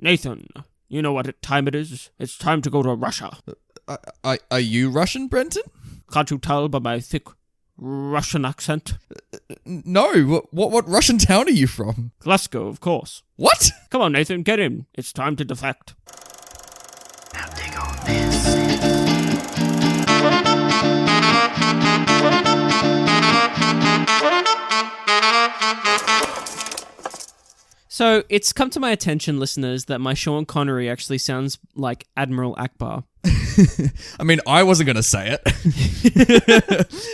Nathan, you know what time it is? It's time to go to Russia. Are you Russian, Brenton? Can't you tell by my thick Russian accent? No. What Russian town are you from? Glasgow, of course. What? Come on, Nathan, get in. It's time to defect. Now dig on this. So, it's come to my attention, listeners, that my Sean Connery actually sounds like Admiral Akbar. I mean, I wasn't going to say it,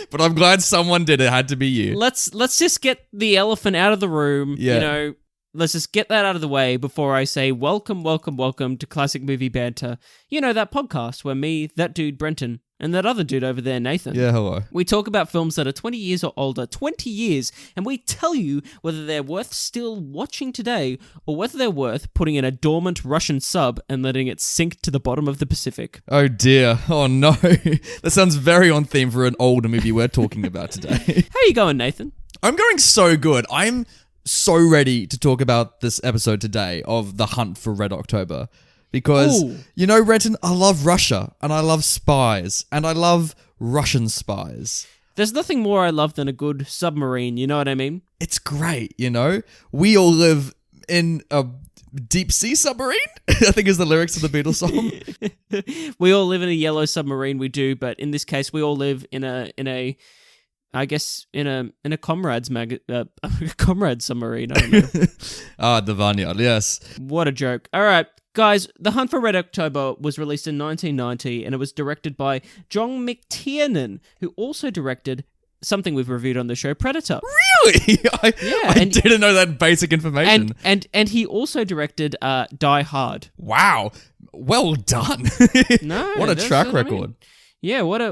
but I'm glad someone did. It had to be you. Let's just get the elephant out of the room. Yeah. You know, let's just get that out of the way before I say welcome to Classic Movie Banter. You know, that podcast where me, that dude Brenton, and that other dude over there, Nathan. Yeah, hello. We talk about films that are 20 years or older, 20 years, and we tell you whether they're worth still watching today or whether they're worth putting in a dormant Russian sub and letting it sink to the bottom of the Pacific. Oh dear. Oh no. That sounds very on theme for an older movie we're talking about today. How you going, Nathan? I'm going so good. I'm so ready to talk about this episode today of The Hunt for Red October. Because, you know, Renton, I love Russia, and I love spies, and I love Russian spies. There's nothing more I love than a good submarine, you know what I mean? It's great, you know? We all live in a deep sea submarine, I think is the lyrics of the Beatles song. We all live in a yellow submarine, we do, but in this case, we all live in a comrade's comrade submarine, I don't know. The Vineyard, yes. What a joke. All right. Guys, The Hunt for Red October was released in 1990 and it was directed by John McTiernan, who also directed something we've reviewed on the show, Predator. Really? I didn't know that basic information. And he also directed Die Hard. Wow. Well done. No, what a track record. I mean. Yeah, what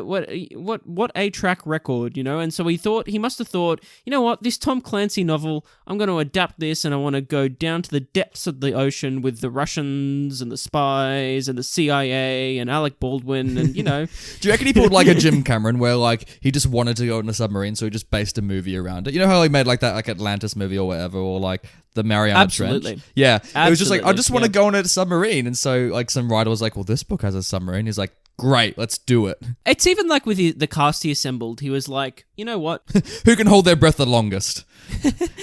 a track record, you know? And so he must have thought, you know what, this Tom Clancy novel, I'm going to adapt this and I want to go down to the depths of the ocean with the Russians and the spies and the CIA and Alec Baldwin and, you know. Do you reckon he pulled like a Jim Cameron where like he just wanted to go in a submarine so he just based a movie around it? You know how he made like that like Atlantis movie or whatever, or like the Mariana Trench? Yeah. It was just like, I just want to go on a submarine. And so like some writer was like, well, this book has a submarine. He's like, great, let's do it. It's even like with the cast he assembled, he was like, you know what? Who can hold their breath the longest?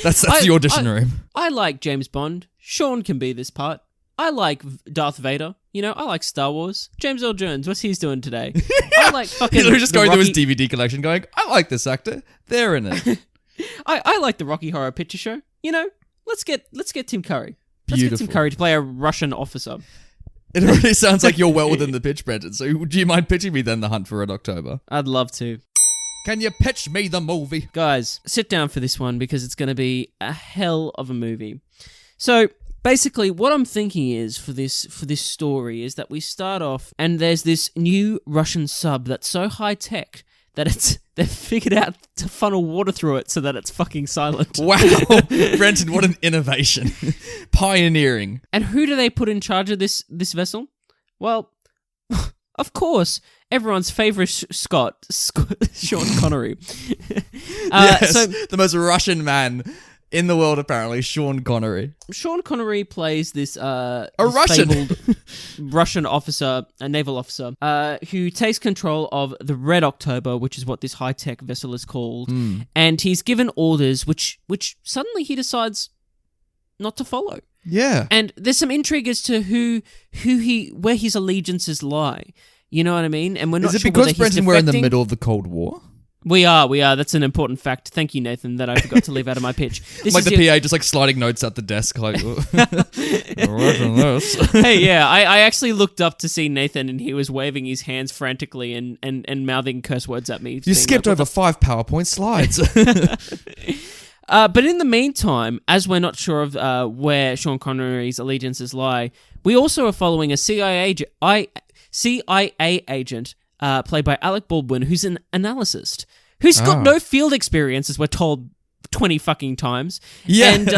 That's the audition room. I like James Bond. Sean can be this part. I like Darth Vader. You know, I like Star Wars. James Earl Jones, what's he doing today? I like fucking... He's just going through his DVD collection going, I like this actor. They're in it. I like the Rocky Horror Picture Show. You know, let's get Tim Curry. Beautiful. Let's get Tim Curry to play a Russian officer. It already sounds like you're well within the pitch, Brenton. So do you mind pitching me then The Hunt for Red October? I'd love to. Can you pitch me the movie? Guys, sit down for this one because it's going to be a hell of a movie. So basically what I'm thinking is for this story is that we start off and there's this new Russian sub that's so high tech that they've figured out to funnel water through it so that it's fucking silent. Wow. Brenton, what an innovation. Pioneering. And who do they put in charge of this vessel? Well, of course, everyone's favourite Sean Connery. Yes, the most Russian man in the world, apparently, Sean Connery. Sean Connery plays this Russian Russian officer, a naval officer, who takes control of the Red October, which is what this high-tech vessel is called, and he's given orders which suddenly he decides not to follow. Yeah. And there's some intrigue as to where his allegiances lie. You know what I mean? And we're not sure. Is it because, Brenton, we're in the middle of the Cold War? We are. That's an important fact. Thank you, Nathan, that I forgot to leave out of my pitch. This like the PA just like sliding notes at the desk like, Hey, yeah, I actually looked up to see Nathan and he was waving his hands frantically and mouthing curse words at me. You skipped over 5 PowerPoint slides. But in the meantime, as we're not sure of where Sean Connery's allegiances lie, we also are following a CIA agent played by Alec Baldwin, who's an analyst, who's got no field experience, as we're told 20 fucking times. Yeah, and,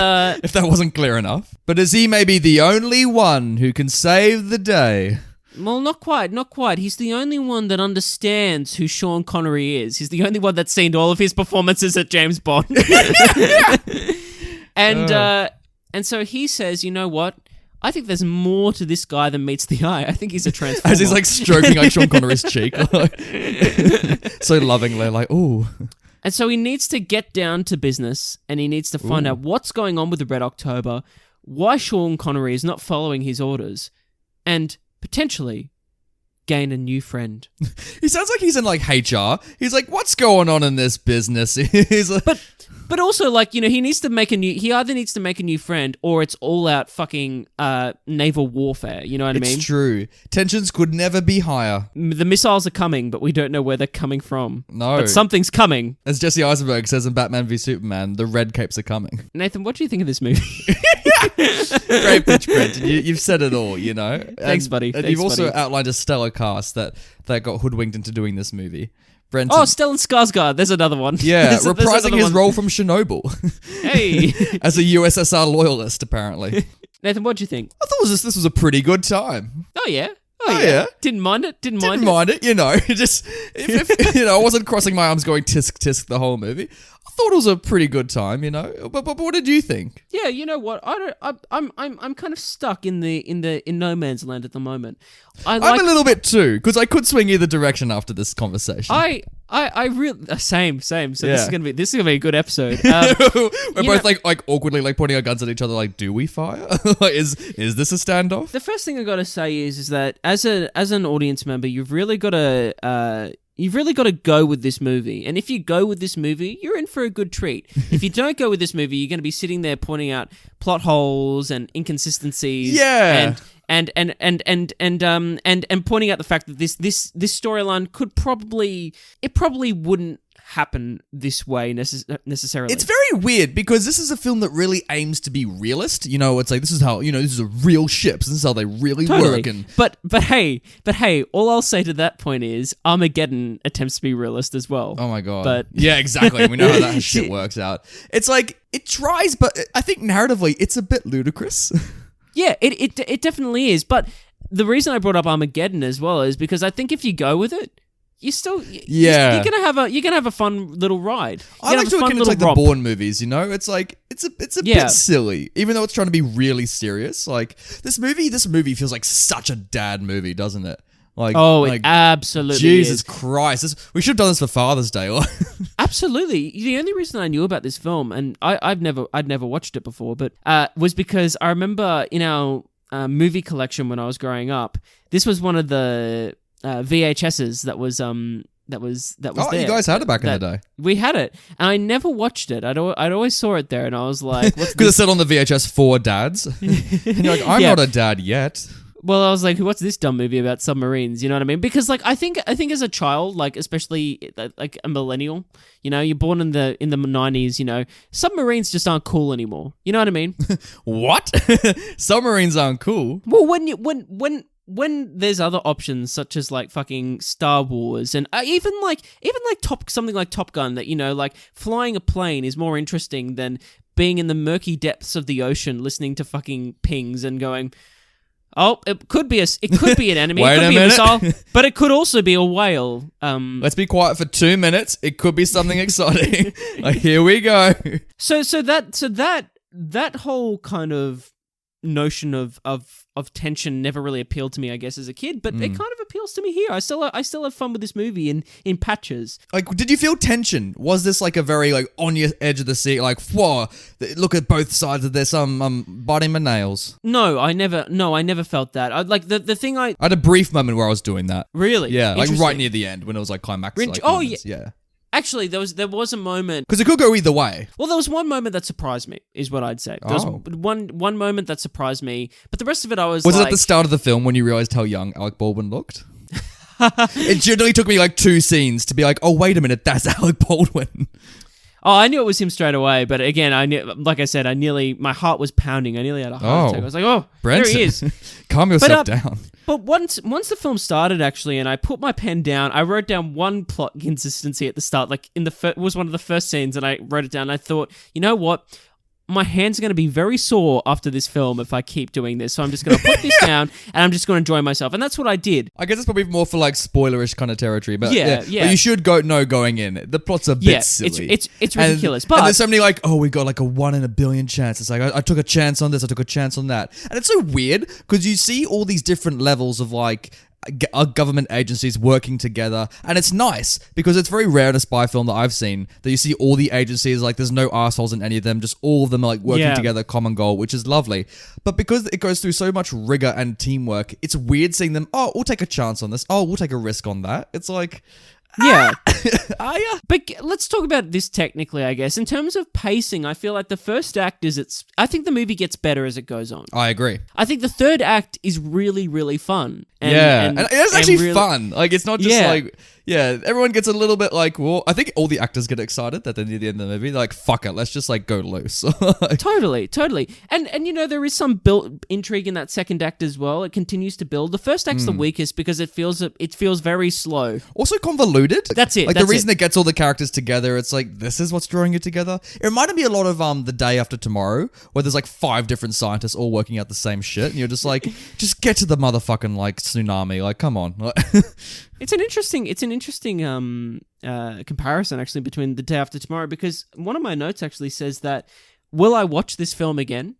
if that wasn't clear enough. But is he maybe the only one who can save the day? Well, not quite. He's the only one that understands who Sean Connery is. He's the only one that's seen all of his performances at James Bond. And so he says, you know what? I think there's more to this guy than meets the eye. I think he's a transformer. As he's like stroking like Sean Connery's cheek. So lovingly, like, ooh. And so he needs to get down to business and he needs to find out what's going on with the Red October, why Sean Connery is not following his orders, and potentially gain a new friend. He sounds like he's in like HR. He's like, what's going on in this business? He's like, But also, like, you know, he either needs to make a new friend or it's all out fucking naval warfare. You know what I mean? It's true. Tensions could never be higher. The missiles are coming, but we don't know where they're coming from. No. But something's coming. As Jesse Eisenberg says in Batman v Superman, the red capes are coming. Nathan, what do you think of this movie? Great pitch, Brenton. You've said it all, you know? Thanks, buddy. And you've also outlined a stellar cast that got hoodwinked into doing this movie. Brenton. Oh, Stellan Skarsgård. There's another one. Yeah, reprising his role from Chernobyl. Hey. As a USSR loyalist, apparently. Nathan, what'd you think? I thought this was a pretty good time. Oh, yeah. Oh, yeah. Didn't mind it. Didn't mind it, you know. Just, if you know, I wasn't crossing my arms going tisk tisk the whole movie. I thought it was a pretty good time, you know. But what did you think? Yeah, you know what? I'm kind of stuck in no man's land at the moment. I'm a little bit too, because I could swing either direction after this conversation. I really same. So Yeah. this is gonna be a good episode. We're both like awkwardly like pointing our guns at each other. Like, do we fire? Like, is this a standoff? The first thing I gotta say is that as an audience member, you've really got to go with this movie. And if you go with this movie, you're in for a good treat. If you don't go with this movie, you're going to be sitting there pointing out plot holes and inconsistencies. Yeah. And pointing out the fact that this storyline probably wouldn't happen this way necessarily. It's very weird because this is a film that really aims to be realist. You know, it's like, this is how, you know, this is a real ships. This is how they really work. And but hey, all I'll say to that point is Armageddon attempts to be realist as well. Oh my God. But yeah, exactly. We know how that shit works out. It's like, it tries, but I think narratively it's a bit ludicrous. Yeah, it definitely is. But the reason I brought up Armageddon as well is because I think if you go with it, you're gonna have a fun little ride. I like to look into like the Bourne movies, you know? It's like it's a bit silly, even though it's trying to be really serious. Like this movie feels like such a dad movie, doesn't it? Like, it absolutely Jesus is. Christ. We should have done this for Father's Day. Absolutely. The only reason I knew about this film, and I'd never watched it before, but was because I remember in our movie collection when I was growing up, this was one of the VHSs that was there. You guys had it back in the day. We had it, and I never watched it. I'd always saw it there, and I was like, "What's because it said on the VHS for dads?" And you're like, "I'm not a dad yet." Well, I was like, "What's this dumb movie about submarines?" You know what I mean? Because like I think as a child, like especially like a millennial, you know, you're born in the 90s, you know, submarines just aren't cool anymore. You know what I mean? What? Submarines aren't cool? Well, when there's other options such as like fucking Star Wars and even like something like Top Gun, that, you know, like flying a plane is more interesting than being in the murky depths of the ocean listening to fucking pings and going, oh, it could be an enemy, it could be a missile, but it could also be a whale. Let's be quiet for 2 minutes. It could be something exciting. Like, here we go. So that whole kind of notion of tension never really appealed to me, I guess, as a kid, but it kind of appeals to me here. I still have fun with this movie in patches. Like, did you feel tension? Was this like a very like on your edge of the seat, like, whoa, look at both sides of this, biting my nails? No, I never felt that. I like the thing I had a brief moment where I was doing that. Really? Yeah, like right near the end when it was like climax. Yeah. Actually, there was a moment... Because it could go either way. Well, there was one moment that surprised me, is what I'd say. There was one moment that surprised me, but the rest of it I was it at the start of the film when you realised how young Alec Baldwin looked? It generally took me like 2 scenes to be like, oh, wait a minute, that's Alec Baldwin. Oh, I knew it was him straight away, but again, like I said, my heart was pounding. I nearly had a heart attack. I was like, oh, Brenton, there he is. Calm yourself down. But once the film started, actually, and I put my pen down, I wrote down one plot inconsistency at the start. Like it was one of the first scenes, and I wrote it down. And I thought, you know what? my hands are going to be very sore after this film if I keep doing this. So I'm just going to put this down and I'm just going to enjoy myself. And that's what I did. I guess it's probably more for like spoilerish kind of territory. But yeah. But you should know going in. The plot's a bit silly. It's ridiculous. But and there's so many like, we got like a 1 in a billion chance. It's like, I took a chance on this. I took a chance on that. And it's so weird because you see all these different levels of like government agencies working together, and it's nice because it's very rare in a spy film that I've seen that you see all the agencies, like there's no assholes in any of them, just all of them are like working together, common goal, which is lovely. But because it goes through so much rigor and teamwork, it's weird seeing them, we'll take a chance on this, we'll take a risk on that. It's like, yeah. But let's talk about this technically, I guess. In terms of pacing, I feel like the first act I think the movie gets better as it goes on. I agree. I think the third act is really, really fun. And it's actually fun. Like, it's not just like, everyone gets a little bit like, well, I think all the actors get excited that they're near the end of the movie. They're like, fuck it, let's just like go loose. Totally. And you know, there is some built intrigue in that second act as well. It continues to build. The first act's the weakest because it feels very slow. Also convoluted. That's it. Like the reason it gets all the characters together, it's like, this is what's drawing you together. It reminded me a lot of The Day After Tomorrow, where there's like 5 different scientists all working out the same shit, and you're just like, just get to the motherfucking like tsunami. Like, come on. It's an interesting comparison actually between The Day After Tomorrow, because one of my notes actually says that, will I watch this film again?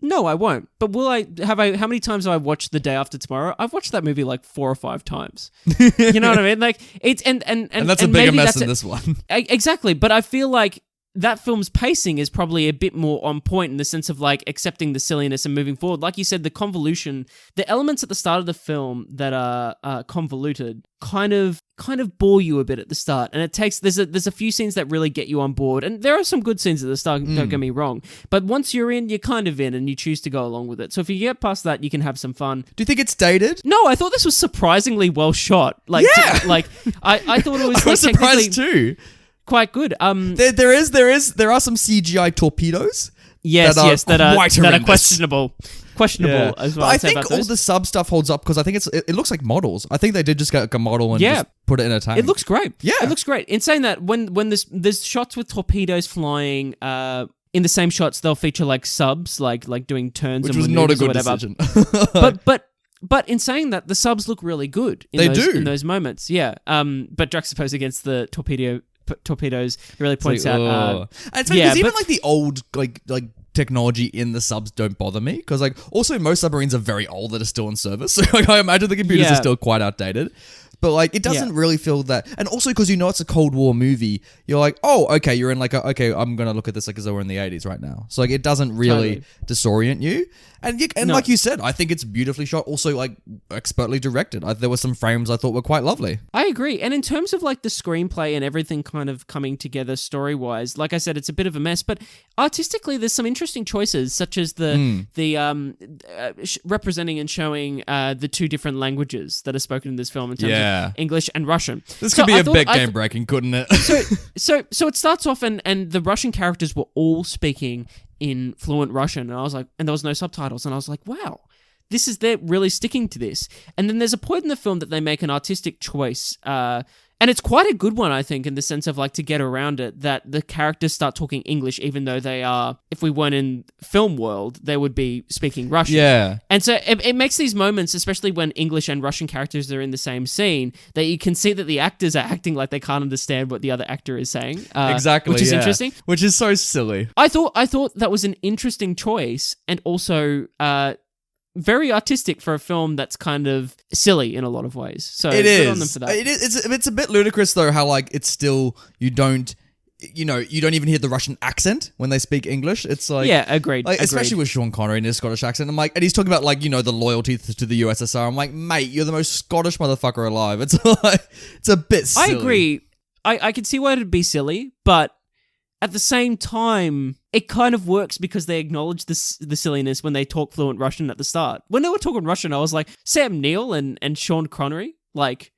No, I won't. But how many times have I watched The Day After Tomorrow? I've watched that movie like 4 or 5 times. You know what I mean? Like, it's and that's a bigger mess than this one. Exactly. But I feel like that film's pacing is probably a bit more on point in the sense of like accepting the silliness and moving forward. Like you said, the convolution, the elements at the start of the film that are convoluted kind of bore you a bit at the start. And there's a few scenes that really get you on board. And there are some good scenes at the start, don't get me wrong. But once you're in, you're kind of in and you choose to go along with it. So if you get past that, you can have some fun. Do you think it's dated? No, I thought this was surprisingly well shot. Like, I thought it was I was surprised too. Quite good. There are some CGI torpedoes. Yes, that are questionable. Yeah. As well. But I think all the sub stuff holds up because I think it looks like models. I think they did just get like a model and just put it in a tank. It looks great. Yeah, it looks great. In saying that, when there's shots with torpedoes flying, in the same shots they'll feature like subs, like doing turns, which and was not a good decision. But in saying that, the subs look really good. In those moments. Yeah. But juxtaposed against the torpedoes, it really points out. And it's funny because even like the old like technology in the subs don't bother me because like also most submarines are very old that are still in service, so like I imagine the computers are still quite outdated. But like it doesn't really feel that, and also because it's a Cold War movie, you're like, oh, okay, you're in like I'm gonna look at this like as though we're in the 80s right now. So like it doesn't really disorient you, and like you said, I think it's beautifully shot, also like expertly directed. There were some frames I thought were quite lovely. I agree, and in terms of like the screenplay and everything kind of coming together story wise, like I said, it's a bit of a mess, but artistically, there's some interesting choices, such as the representing and showing the 2 different languages that are spoken in this film in terms of English and Russian. This could be a bit game breaking, couldn't it? So it starts off and the Russian characters were all speaking in fluent Russian, and I was like, and there was no subtitles, and I was like, wow, they're really sticking to this. And then there's a point in the film that they make an artistic choice, and it's quite a good one, I think, in the sense of like to get around it, that the characters start talking English, even though they are, if we weren't in film world, they would be speaking Russian. Yeah. And so it makes these moments, especially when English and Russian characters are in the same scene, that you can see that the actors are acting like they can't understand what the other actor is saying. Exactly. Which is interesting. Which is so silly. I thought that was an interesting choice, and also very artistic for a film that's kind of silly in a lot of ways. So it good is. on them for that. It's a bit ludicrous though how like it's still you don't even hear the Russian accent when they speak English. It's like agreed. Like, especially with Sean Connery and his Scottish accent. I'm like, and he's talking about like the loyalty to the USSR. I'm like, mate, you're the most Scottish motherfucker alive. It's like it's a bit silly. I agree. I can see why it'd be silly, but at the same time, it kind of works because they acknowledge the silliness when they talk fluent Russian at the start. When they were talking Russian, I was like, Sam Neill and Sean Connery, like,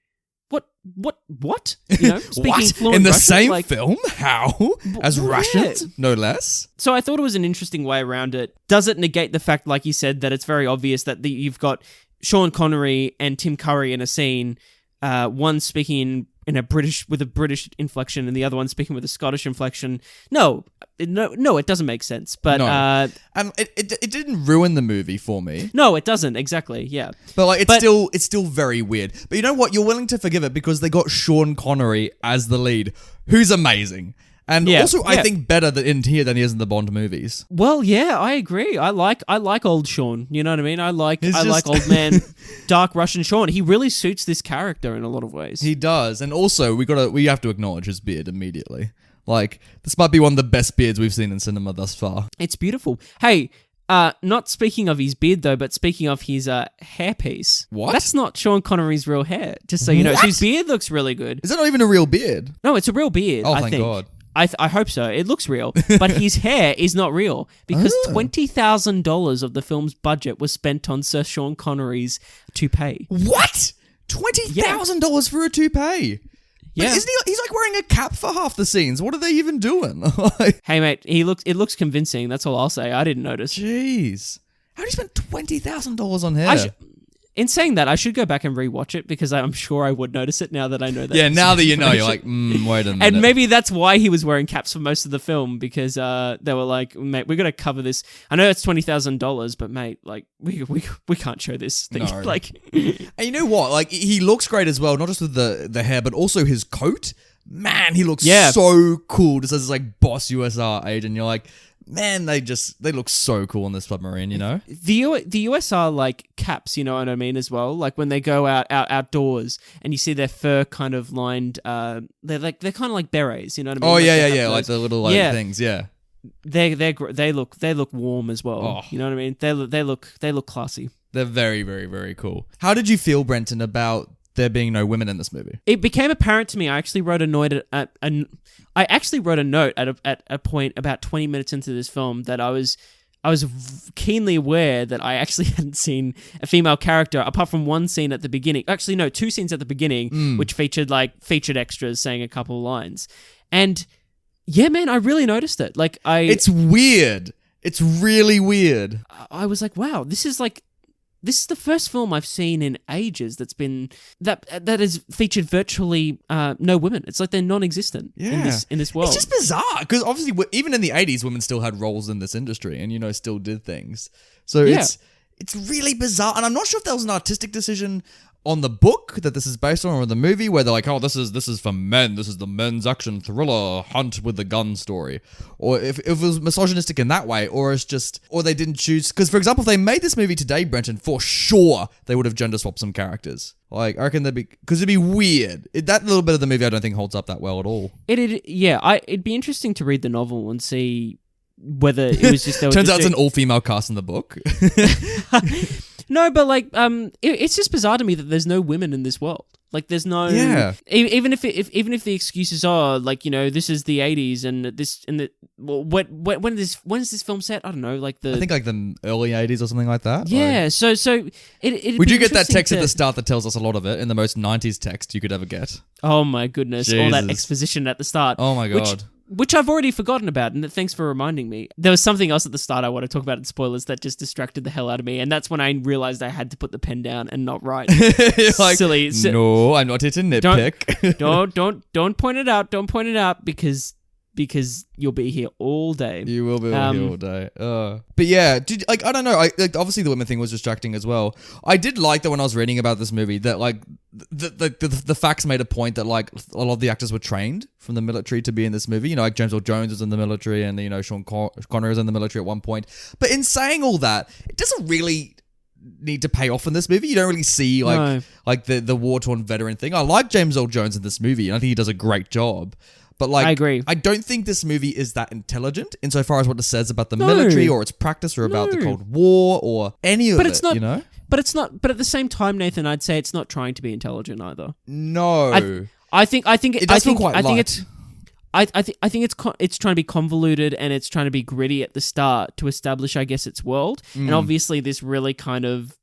what? Speaking fluent in the Russian, same like, film? How? As Russians? No less? So I thought it was an interesting way around it. Does it negate the fact, like you said, that it's very obvious that you've got Sean Connery and Tim Curry in a scene, one speaking in a British with a British inflection and the other one speaking with a Scottish inflection. No, it doesn't make sense. But and it didn't ruin the movie for me. No, it doesn't exactly. Yeah, but like it's still very weird. But you know what? You're willing to forgive it because they got Sean Connery as the lead, who's amazing. And I think better in here than he is in the Bond movies. Well, yeah, I agree. I like old Sean. You know what I mean? I like old man, dark Russian Sean. He really suits this character in a lot of ways. He does, and also we have to acknowledge his beard immediately. Like, this might be one of the best beards we've seen in cinema thus far. It's beautiful. Hey, not speaking of his beard though, but speaking of his hairpiece. What? That's not Sean Connery's real hair. Just so you know, so his beard looks really good. Is that not even a real beard? No, it's a real beard. Oh, I thank think. God. I hope so. It looks real, but his hair is not real because $20,000 of the film's budget was spent on Sir Sean Connery's toupee. What? $20,000 for a toupee? Yeah, but isn't he's like wearing a cap for half the scenes? What are they even doing? Hey mate, it looks convincing. That's all I'll say. I didn't notice. Jeez, how do you spend $20,000 on hair? In saying that, I should go back and rewatch it because I'm sure I would notice it now that I know that. Yeah, now that you know, you're like, wait a minute. And maybe that's why he was wearing caps for most of the film because they were like, mate, we're gonna cover this. I know it's $20,000, but mate, like we can't show this thing. No. Like, and you know what? Like he looks great as well, not just with the hair, but also his coat. Man, he looks so cool. Just as this like boss USR agent, you're like, man, they look so cool on this submarine, you know? The US are like caps, you know what I mean, as well. Like when they go outdoors and you see their fur kind of lined, they're kind of like berets, you know what I mean? Oh like yeah, like the little things, yeah. They look warm as well. Oh. You know what I mean? They look classy. They're very, very, very cool. How did you feel, Brenton, about there being no women in this movie? It became apparent to me. I actually wrote a note at a point about 20 minutes into this film that I was keenly aware that I actually hadn't seen a female character apart from one scene at the beginning. Actually, no, two scenes at the beginning, which featured extras saying a couple of lines. And yeah, man, I really noticed it. It's weird. It's really weird. I was like, wow, this is the first film I've seen in ages that has featured virtually no women. It's like they're non-existent in this world. It's just bizarre because obviously even in the 80s, women still had roles in this industry and still did things. So it's really bizarre, and I'm not sure if that was an artistic decision on the book that this is based on or the movie where they're like, oh, this is for men. This is the men's action thriller hunt with the gun story. Or if it was misogynistic in that way, or they didn't choose. Because, for example, if they made this movie today, Brenton, for sure, they would have gender swapped some characters. Like, I reckon because it'd be weird. That little bit of the movie I don't think holds up that well at all. It'd be interesting to read the novel and see whether it was just... Turns out it's an all-female cast in the book. No, but it's just bizarre to me that there's no women in this world. Like, there's no... Yeah. Even if the excuses are, this is the 80s and this... and the... Well, when is this film set? I don't know, I think the early 80s or something like that. Yeah, so... We do get that text at the start that tells us a lot of it in the most 90s text you could ever get. Oh my goodness. Jesus. All that exposition at the start. Oh my God. Which I've already forgotten about, and thanks for reminding me. There was something else at the start I want to talk about in spoilers that just distracted the hell out of me, and that's when I realized I had to put the pen down and not write. Silly. No, I'm not here to nitpick. Don't point it out. Don't point it out because you'll be here all day. You will be here all day. But yeah, I don't know. Obviously the women thing was distracting as well. I did like that when I was reading about this movie that the facts made a point that a lot of the actors were trained from the military to be in this movie. James Earl Jones was in the military, and Sean Connery was in the military at one point. But in saying all that, it doesn't really need to pay off in this movie. You don't really see the war-torn veteran thing. I like James Earl Jones in this movie, and I think he does a great job. But I agree. I don't think this movie is that intelligent insofar as what it says about the military or its practice or about the Cold War or any of it. But it's not. But at the same time, Nathan, I'd say it's not trying to be intelligent either. No, I think it does feel quite light. I think it's trying to be convoluted and it's trying to be gritty at the start to establish, I guess, its world. And obviously, this really kind of.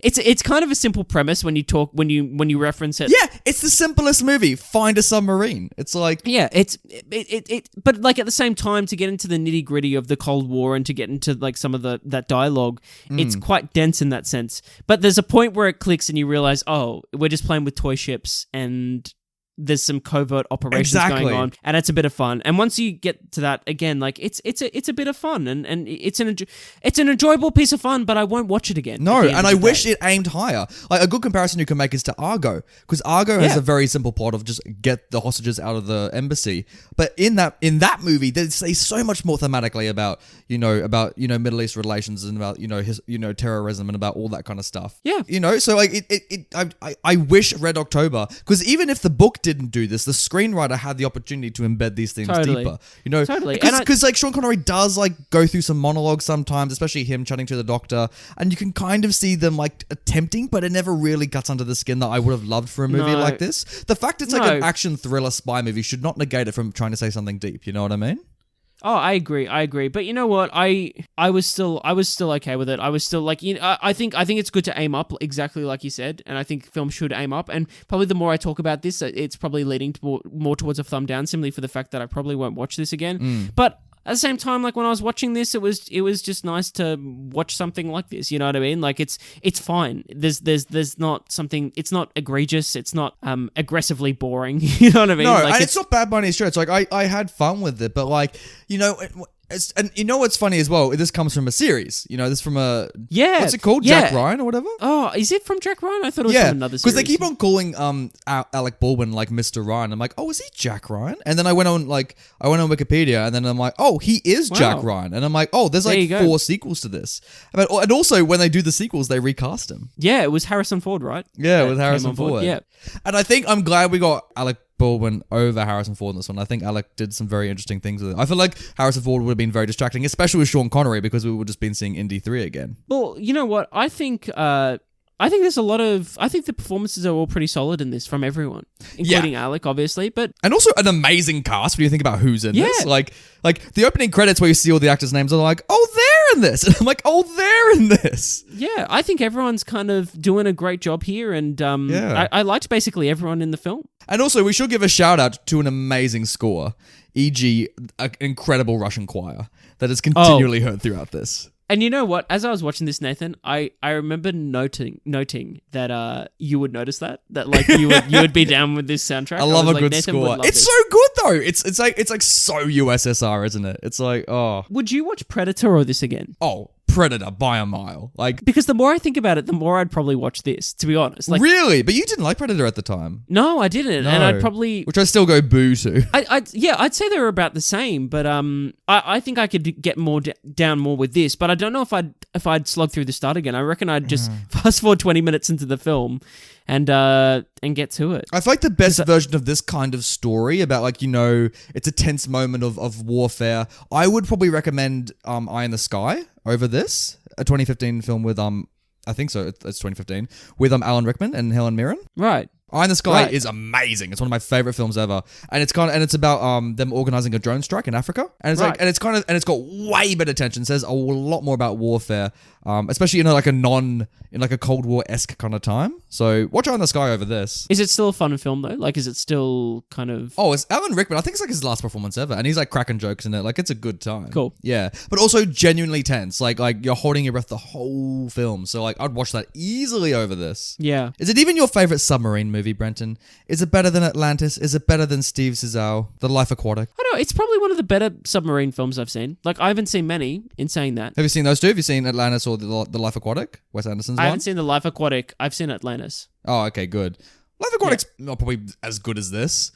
It's kind of a simple premise when you reference it. Yeah, it's the simplest movie. Find a submarine. It's like but at the same time, to get into the nitty gritty of the Cold War and to get into some of that dialogue, it's quite dense in that sense. But there's a point where it clicks and you realize, oh, we're just playing with toy ships and there's some covert operations going on, and it's a bit of fun. And once you get to that, again, like it's a bit of fun, and it's an enjoyable piece of fun, but I won't watch it again. No, and I wish it aimed higher. Like a good comparison you can make is to Argo, because Argo has a very simple plot of just get the hostages out of the embassy. But in that movie, they say so much more thematically about Middle East relations and about terrorism and about all that kind of stuff. Yeah, so like I wish Red October, because even if the book didn't do this, the screenwriter had the opportunity to embed these things deeper. Totally. Because like Sean Connery does like go through some monologues sometimes, especially him chatting to the doctor, and you can kind of see them like attempting, but it never really cuts under the skin that I would have loved for a movie like this. The fact it's like an action thriller spy movie should not negate it from trying to say something deep. You know what I mean? Oh, I agree. But you know what? I was still okay with it. I was still like, I think it's good to aim up, exactly like you said, and I think films should aim up. And probably the more I talk about this, it's probably leading to more towards a thumb down, simply for the fact that I probably won't watch this again. But at the same time, like when I was watching this, it was just nice to watch something like this. You know what I mean? Like it's fine. There's not something. It's not egregious. It's not aggressively boring. You know what I mean? No, like and it's not bad by any stretch. Like I had fun with it, but like and you know what's funny as well? This comes from a series. This from a what's it called? Jack Ryan or whatever. Oh, is it from Jack Ryan? I thought it was from another series. Because they keep on calling Alec Baldwin like Mr. Ryan. I'm like, oh, is he Jack Ryan? And then I went on Wikipedia, and then I'm like, oh, he is Jack Ryan. And I'm like, oh, there's like 4 sequels to this. And also when they do the sequels, they recast him. Yeah, it was Harrison Ford, right? Yeah, with Harrison Ford. Yeah, and I think I'm glad we got Alec Baldwin over Harrison Ford in this one. I think Alec did some very interesting things with it. I feel like Harrison Ford would have been very distracting, especially with Sean Connery, because we would have just been seeing Indy 3 again. Well, you know what? I think there's a lot of... I think the performances are all pretty solid in this from everyone, including Alec, obviously, but... And also an amazing cast when you think about who's in this. Like the opening credits where you see all the actors' names are like, oh, they're in this! And I'm like, oh, they're in this! Yeah, I think everyone's kind of doing a great job here, and I liked basically everyone in the film. And also, we should give a shout out to an amazing score, e.g., an incredible Russian choir that is continually heard throughout this. And you know what? As I was watching this, Nathan, I remember noting that you would notice that like you would be down with this soundtrack. I love a good score. It's so good though. It's like so USSR, isn't it? It's like, oh. Would you watch Predator or this again? Oh, Predator by a mile. Like, because the more I think about it, the more I'd probably watch this, to be honest. Like, really? But you didn't like Predator at the time. No, I didn't. No. And I'd probably... Which I still go boo to. I'd say they were about the same, but I think I could get more down more with this, but I don't know if I'd slog through the start again. I reckon I'd just fast forward 20 minutes into the film and get to it. I feel like the best version of this kind of story about it's a tense moment of warfare. I would probably recommend Eye in the Sky over this, a 2015 film with I think so, it's 2015, with Alan Rickman and Helen Mirren. Right. Eye in the Sky is amazing. It's one of my favorite films ever, and it's about them organizing a drone strike in Africa, and it's it's got way better tension. It says a lot more about warfare, especially in a Cold War-esque kind of time. So watch Eye in the Sky over this. Is it still a fun film though? Like, is it still kind of? Oh, it's Alan Rickman. I think it's like his last performance ever, and he's like cracking jokes in it. Like, it's a good time. Cool. Yeah, but also genuinely tense. Like you're holding your breath the whole film. So like I'd watch that easily over this. Yeah. Is it even your favorite submarine movie, Brenton? Is it better than Atlantis? Is it better than Steve Zissou, The Life Aquatic? I don't know. It's probably one of the better submarine films I've seen. Like, I haven't seen many in saying that. Have you seen those two? Have you seen Atlantis or The Life Aquatic? Wes Anderson's one? I haven't seen The Life Aquatic. I've seen Atlantis. Oh, okay, good. Life Aquatic's not probably as good as this.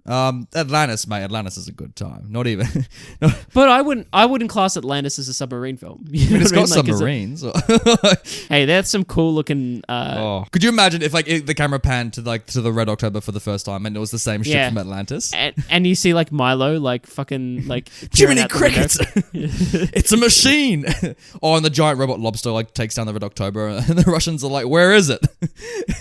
Atlantis, mate. Atlantis is a good time. Not even. No. But I wouldn't class Atlantis as a submarine film. I mean, it's got submarines. Hey, that's some cool looking. Could you imagine if the camera panned to the Red October for the first time and it was the same ship from Atlantis? And you see like Milo fucking Jiminy Crickets. It's a machine. And the giant robot lobster takes down the Red October, and the Russians are like, "Where is it?"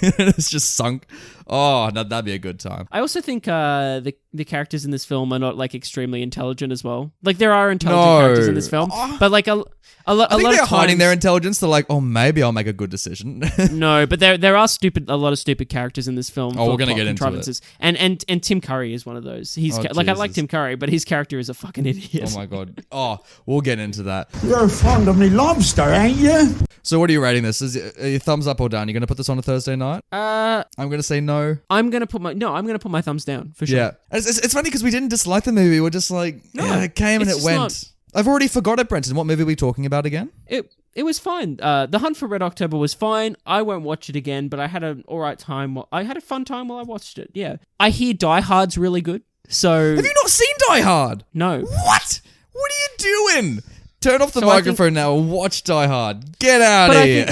And it's just sunk. Oh, no, that'd be a good time. I also think the the characters in this film are not like extremely intelligent as well. Like there are intelligent characters in this film, but like a lot of times hiding their intelligence. They're like, oh, maybe I'll make a good decision. No, but there are a lot of stupid characters in this film. Oh, we're gonna get into it. And Tim Curry is one of those. He's I like Tim Curry, but his character is a fucking idiot. Oh my god. Oh, we'll get into that. You're fond of me lobster, ain't you? So what are you rating this? Is it thumbs up or down? You're gonna put this on a Thursday night? I'm gonna say no. I'm gonna put my thumbs down for sure. Yeah, it's funny because we didn't dislike the movie. We're just like, it came and it went. I've already forgot it, Brenton. What movie are we talking about again? It was fine. The Hunt for Red October was fine. I won't watch it again, but I had an alright time. I had a fun time while I watched it. Yeah, I hear Die Hard's really good. So have you not seen Die Hard? No. What? What are you doing? Turn off the microphone now and watch Die Hard. Get out of here.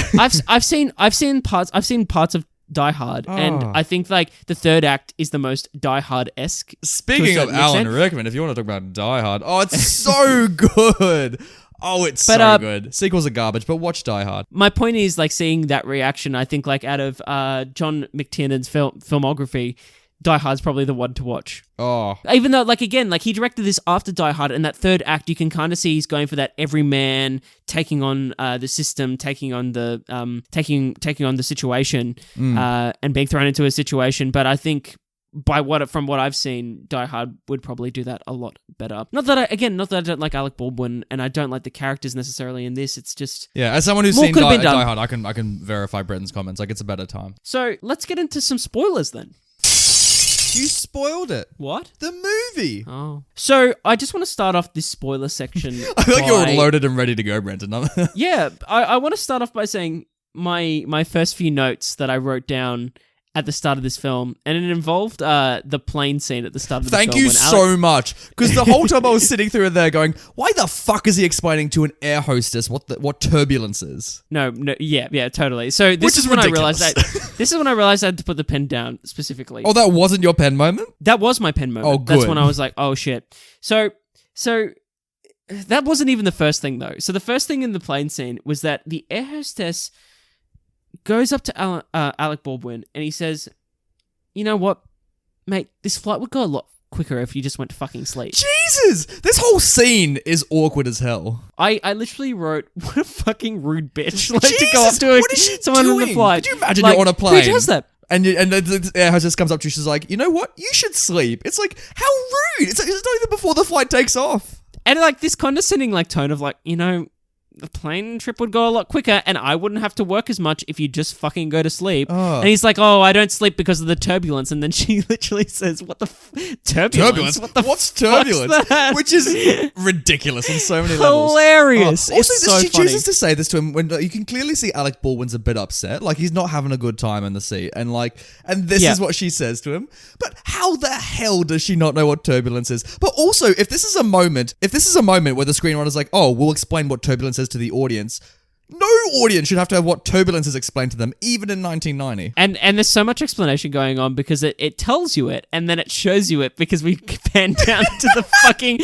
I've seen parts of Die Hard, and I think like the third act is the most Die Hard-esque. Speaking of Alan Rickman, if you want to talk about Die Hard, it's so good. Oh, it's so good. Sequels are garbage, but watch Die Hard. My point is like seeing that reaction. I think like out of John McTiernan's filmography, Die Hard's probably the one to watch. Oh. Even though, like, again, like, he directed this after Die Hard, and that third act, you can kind of see he's going for that everyman, taking on the system, taking on the situation, and being thrown into a situation. But I think from what I've seen, Die Hard would probably do that a lot better. Not that I don't like Alec Baldwin, and I don't like the characters necessarily in this. It's just as someone who's seen Die Hard, I can verify Brenton's comments. Like, it's a better time. So let's get into some spoilers then. You spoiled it. What? The movie. Oh. So, I just want to start off this spoiler section. I feel like you're loaded and ready to go, Brenton. Yeah, I want to start off by saying my first few notes that I wrote down at the start of this film, and it involved the plane scene at the start of the film. Thank you so much, because the whole time I was sitting through there going, why the fuck is he explaining to an air hostess what turbulence is? No, yeah, totally. So this is when I realized I had to put the pen down specifically. Oh, that wasn't your pen moment? That was my pen moment. Oh, good. That's when I was like, oh shit. So that wasn't even the first thing though. So the first thing in the plane scene was that the air hostess goes up to Alec Baldwin and he says, you know what, mate, this flight would go a lot quicker if you just went to fucking sleep. Jesus! This whole scene is awkward as hell. I literally wrote, what a fucking rude bitch. Like, to go up to someone on the flight. Could you imagine you're on a plane? Who does that? And the air hostess comes up to you, she's like, you know what, you should sleep. It's like, how rude! It's not even before the flight takes off. And like this condescending like tone of like, you know, the plane trip would go a lot quicker and I wouldn't have to work as much if you just fucking go to sleep. Oh. And he's like, oh, I don't sleep because of the turbulence. And then she literally says, what the turbulence? What's turbulence? Which is ridiculous on so many levels. Hilarious. Also, she chooses to say this to him when you can clearly see Alec Baldwin's a bit upset. Like, he's not having a good time in the seat. And this is what she says to him. But how the hell does she not know what turbulence is? But also, if this is a moment where the screenwriter's like, oh, we'll explain what turbulence is to the audience, no audience should have to have what turbulence is explained to them, even in 1990. And there's so much explanation going on because it tells you it, and then it shows you it because we pan down to the fucking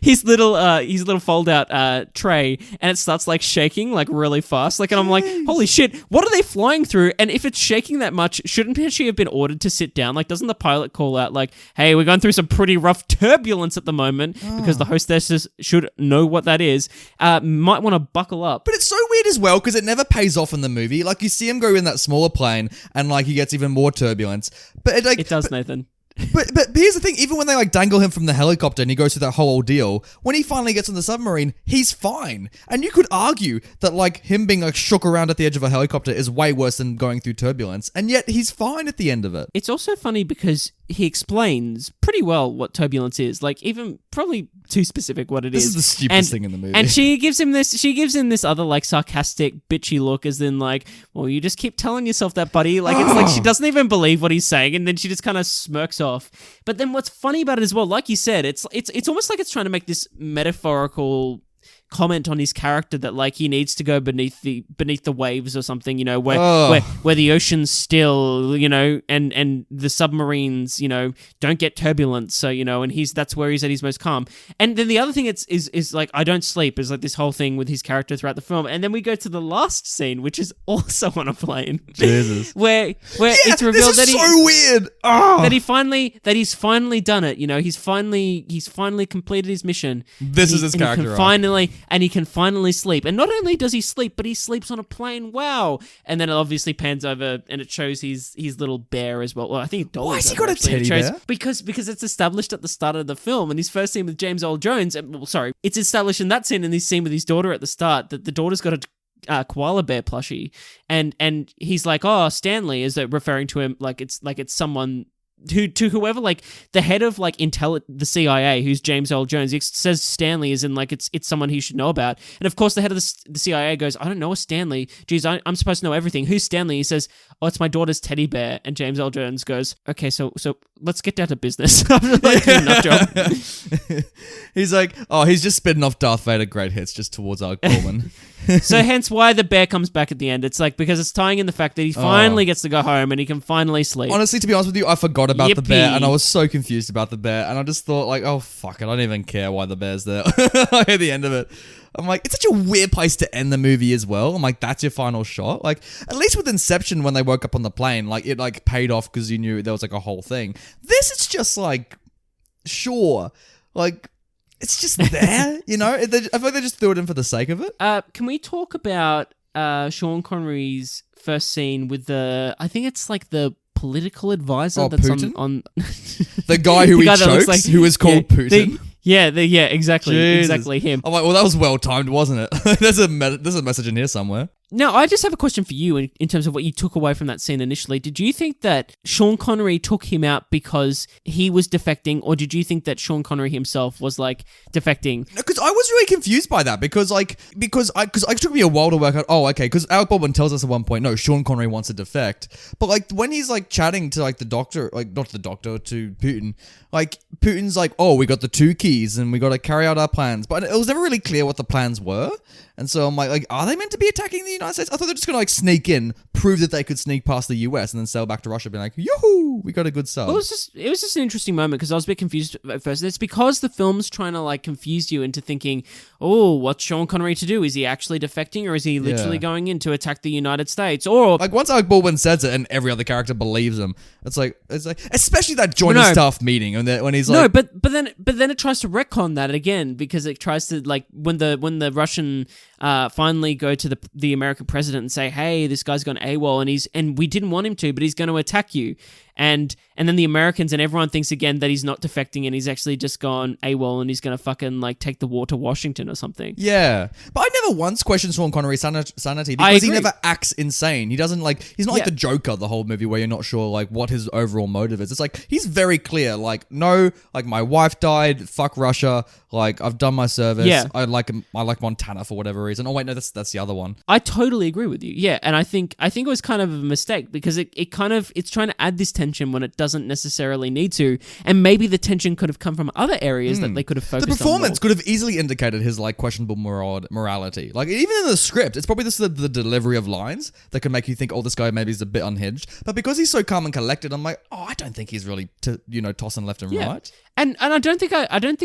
his little fold out tray, and it starts like shaking like really fast. Like, and I'm like, holy shit, what are they flying through? And if it's shaking that much, shouldn't she have been ordered to sit down? Like, doesn't the pilot call out like, hey, we're going through some pretty rough turbulence at the moment, because the hostesses should know what that is. Might want to buckle up. But it's so weird as well because it never pays off in the movie. Like, you see him go in that smaller plane and like he gets even more turbulence. But it does, Nathan. But here's the thing, even when they like dangle him from the helicopter and he goes through that whole ordeal, when he finally gets on the submarine, he's fine. And you could argue that like him being like shook around at the edge of a helicopter is way worse than going through turbulence, and yet he's fine at the end of it. It's also funny because he explains pretty well what turbulence is, like even probably too specific what it is. This is the stupidest thing in the movie. And she gives him this other like sarcastic, bitchy look, as in like, well, you just keep telling yourself that, buddy. Like, it's like she doesn't even believe what he's saying, and then she just kind of smirks off. But then what's funny about it as well, like you said, it's almost like it's trying to make this metaphorical comment on his character that like he needs to go beneath the waves or something, you know, where the ocean's still, you know, and the submarines, you know, don't get turbulence, so, you know, and that's where he's at his most calm. And then the other thing is like I don't sleep is like this whole thing with his character throughout the film. And then we go to the last scene, which is also on a plane. Jesus. where it's revealed that so weird. That he's finally done it, you know, he's finally completed his mission. This is his character. He can finally sleep. And not only does he sleep, but he sleeps on a plane. Wow. And then it obviously pans over and it shows his little bear as well. Well, I think Dolly's. Why has he got a teddy bear? Because it's established at the start of the film, and his first scene with James Earl Jones, it's established in that scene and this scene with his daughter at the start that the daughter's got a koala bear plushie, and he's like, oh, Stanley, is it referring to him like it's someone to whoever, like the head of like the CIA, who's James Earl Jones. He says Stanley is in like it's someone he should know about, and of course the head of the CIA goes, I don't know a Stanley. Geez, I'm supposed to know everything. Who's Stanley? He says, oh, it's my daughter's teddy bear. And James Earl Jones goes, okay, so let's get down to business. I'm like, enough job. He's like, oh, he's just spitting off Darth Vader great hits just towards Alec Baldwin. So hence why the bear comes back at the end. It's like because it's tying in the fact that he finally gets to go home and he can finally sleep. Honestly, to be honest with you, I forgot about the bear and I was so confused about the bear, and I just thought like, oh fuck it, I don't even care why the bear's there. At the end of it, I'm like, it's such a weird place to end the movie as well. I'm like, that's your final shot. Like, at least with Inception, when they woke up on the plane, like it like paid off because you knew there was like a whole thing. This is just like, sure, like. It's just there, you know? I feel like they just threw it in for the sake of it. Can we talk about Sean Connery's first scene with I think it's like the political advisor that's Putin? on the guy who he chokes, like, who is called Putin. Exactly. Jesus. Exactly him. I'm like, well, that was well timed, wasn't it? There's a message in here somewhere. Now, I just have a question for you in terms of what you took away from that scene initially. Did you think that Sean Connery took him out because he was defecting, or did you think that Sean Connery himself was like defecting? Because I was really confused by that because it took me a while to work out. Oh, okay. Because Alec Baldwin tells us at one point, no, Sean Connery wants to defect. But like when he's like chatting to like the doctor, like not the doctor, to Putin, like Putin's like, oh, we got the 2 keys and we got to carry out our plans. But it was never really clear what the plans were. And so I'm like, are they meant to be attacking the United States? I thought they were just going to like sneak in, prove that they could sneak past the US and then sail back to Russia, being like, yoo-hoo, we got a good sub. Well, it was just an interesting moment because I was a bit confused at first. It's because the film's trying to like confuse you into thinking, oh, what's Sean Connery to do? Is he actually defecting, or is he literally going in to attack the United States? Or like once Alec Baldwin says it and every other character believes him, it's like especially that joint of staff meeting and when he's like, no, but then it tries to retcon that again because it tries to like when the Russian finally go to the American president and say, hey, this guy's gone AWOL and we didn't want him to, but he's going to attack you. And then the Americans and everyone thinks again that he's not defecting and he's actually just gone AWOL and he's going to fucking like take the war to Washington or something. Yeah. But I never once questioned Sean Connery's sanity because he never acts insane. He doesn't like, he's not like the Joker the whole movie where you're not sure like what his overall motive is. It's like, he's very clear. Like, no, like my wife died, fuck Russia. Like I've done my service. Yeah. I like Montana for whatever reason. Oh wait, no, that's the other one. I totally agree with you. Yeah. And I think it was kind of a mistake because it's trying to add this tension when it doesn't necessarily need to, and maybe the tension could have come from other areas that they could have focused on. The performance could have easily indicated his like questionable morality. Like even in the script, it's probably just the delivery of lines that can make you think, oh, this guy maybe is a bit unhinged. But because he's so calm and collected, I'm like, oh, I don't think he's really tossing left and right. And I don't think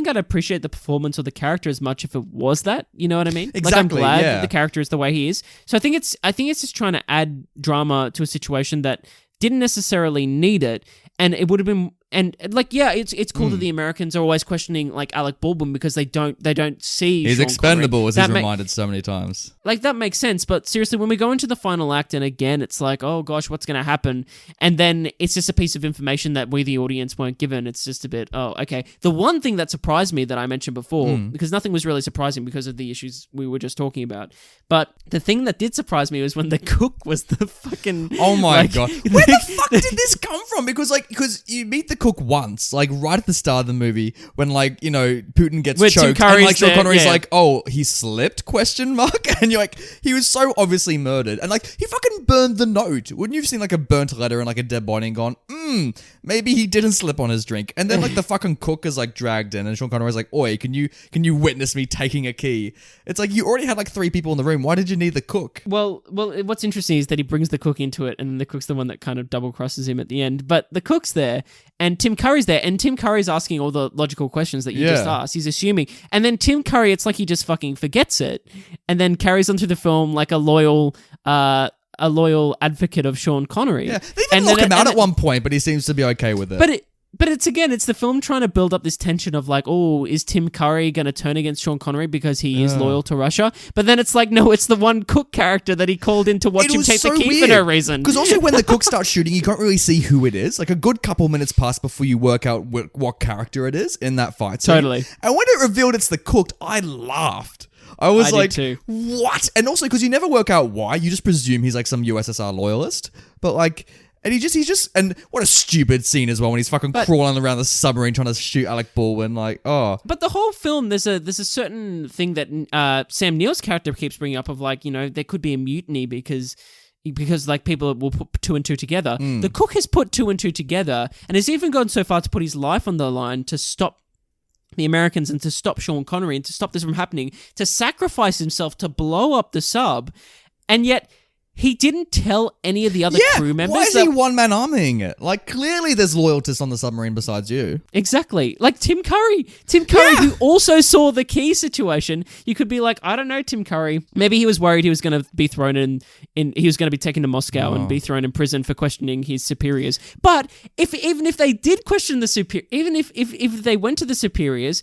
I'd appreciate the performance or the character as much if it was that. You know what I mean? Exactly. Like I'm glad that the character is the way he is. So I think it's just trying to add drama to a situation that didn't necessarily need it, and it would have been. And like, yeah, it's cool that the Americans are always questioning like Alec Baldwin because they don't see he's Sean expendable Connery. as he's reminded so many times. Like that makes sense, but seriously, when we go into the final act and again, it's like, oh gosh, what's going to happen? And then it's just a piece of information that we, the audience, weren't given. It's just a bit, oh, okay. The one thing that surprised me that I mentioned before, because nothing was really surprising because of the issues we were just talking about, but the thing that did surprise me was when the cook was the fucking. Oh my god, where the fuck did this come from? Because you meet the cook once, like right at the start of the movie when like, you know, Putin gets choked and like Sean Connery's like, oh, he slipped ? And you're like, he was so obviously murdered, and like he fucking burned the note. Wouldn't you have seen like a burnt letter and like a dead body and gone, maybe he didn't slip on his drink. And then like the fucking cook is like dragged in and Sean Connery's like, oi, can you witness me taking a key? It's like, you already had like 3 people in the room. Why did you need the cook? Well, what's interesting is that he brings the cook into it, and the cook's the one that kind of double crosses him at the end. But the cook's there, and Tim Curry's there, and Tim Curry's asking all the logical questions that you just asked. He's assuming. And then Tim Curry, it's like he just fucking forgets it, and then carries on through the film like a loyal advocate of Sean Connery. Yeah, they even lock him out at one point, but he seems to be okay with it. But it's the film trying to build up this tension of like, oh, is Tim Curry going to turn against Sean Connery because he is loyal to Russia? But then it's like, no, it's the one cook character that he called in to watch him take the key for no reason. Because also when the cook starts shooting, you can't really see who it is. Like a good couple minutes pass before you work out what character it is in that fight scene. Totally. And when it revealed it's the cook, I laughed. I was like, too. What? And also because you never work out why, you just presume he's like some USSR loyalist. But like... And he's just, and what a stupid scene as well when he's fucking crawling around the submarine trying to shoot Alec Baldwin, like, oh. But the whole film, there's a certain thing that Sam Neill's character keeps bringing up of like, you know, there could be a mutiny because like people will put 2 and 2 together. The cook has put 2 and 2 together and has even gone so far to put his life on the line to stop the Americans and to stop Sean Connery and to stop this from happening, to sacrifice himself to blow up the sub, and yet... He didn't tell any of the other crew members. Why is he one-man arming it? Like, clearly there's loyalists on the submarine besides you. Exactly. Like Tim Curry, who also saw the key situation. You could be like, I don't know, Tim Curry. Maybe he was worried he was going to be thrown he was going to be taken to Moscow and be thrown in prison for questioning his superiors. But even if they did question the superior, even if they went to the superiors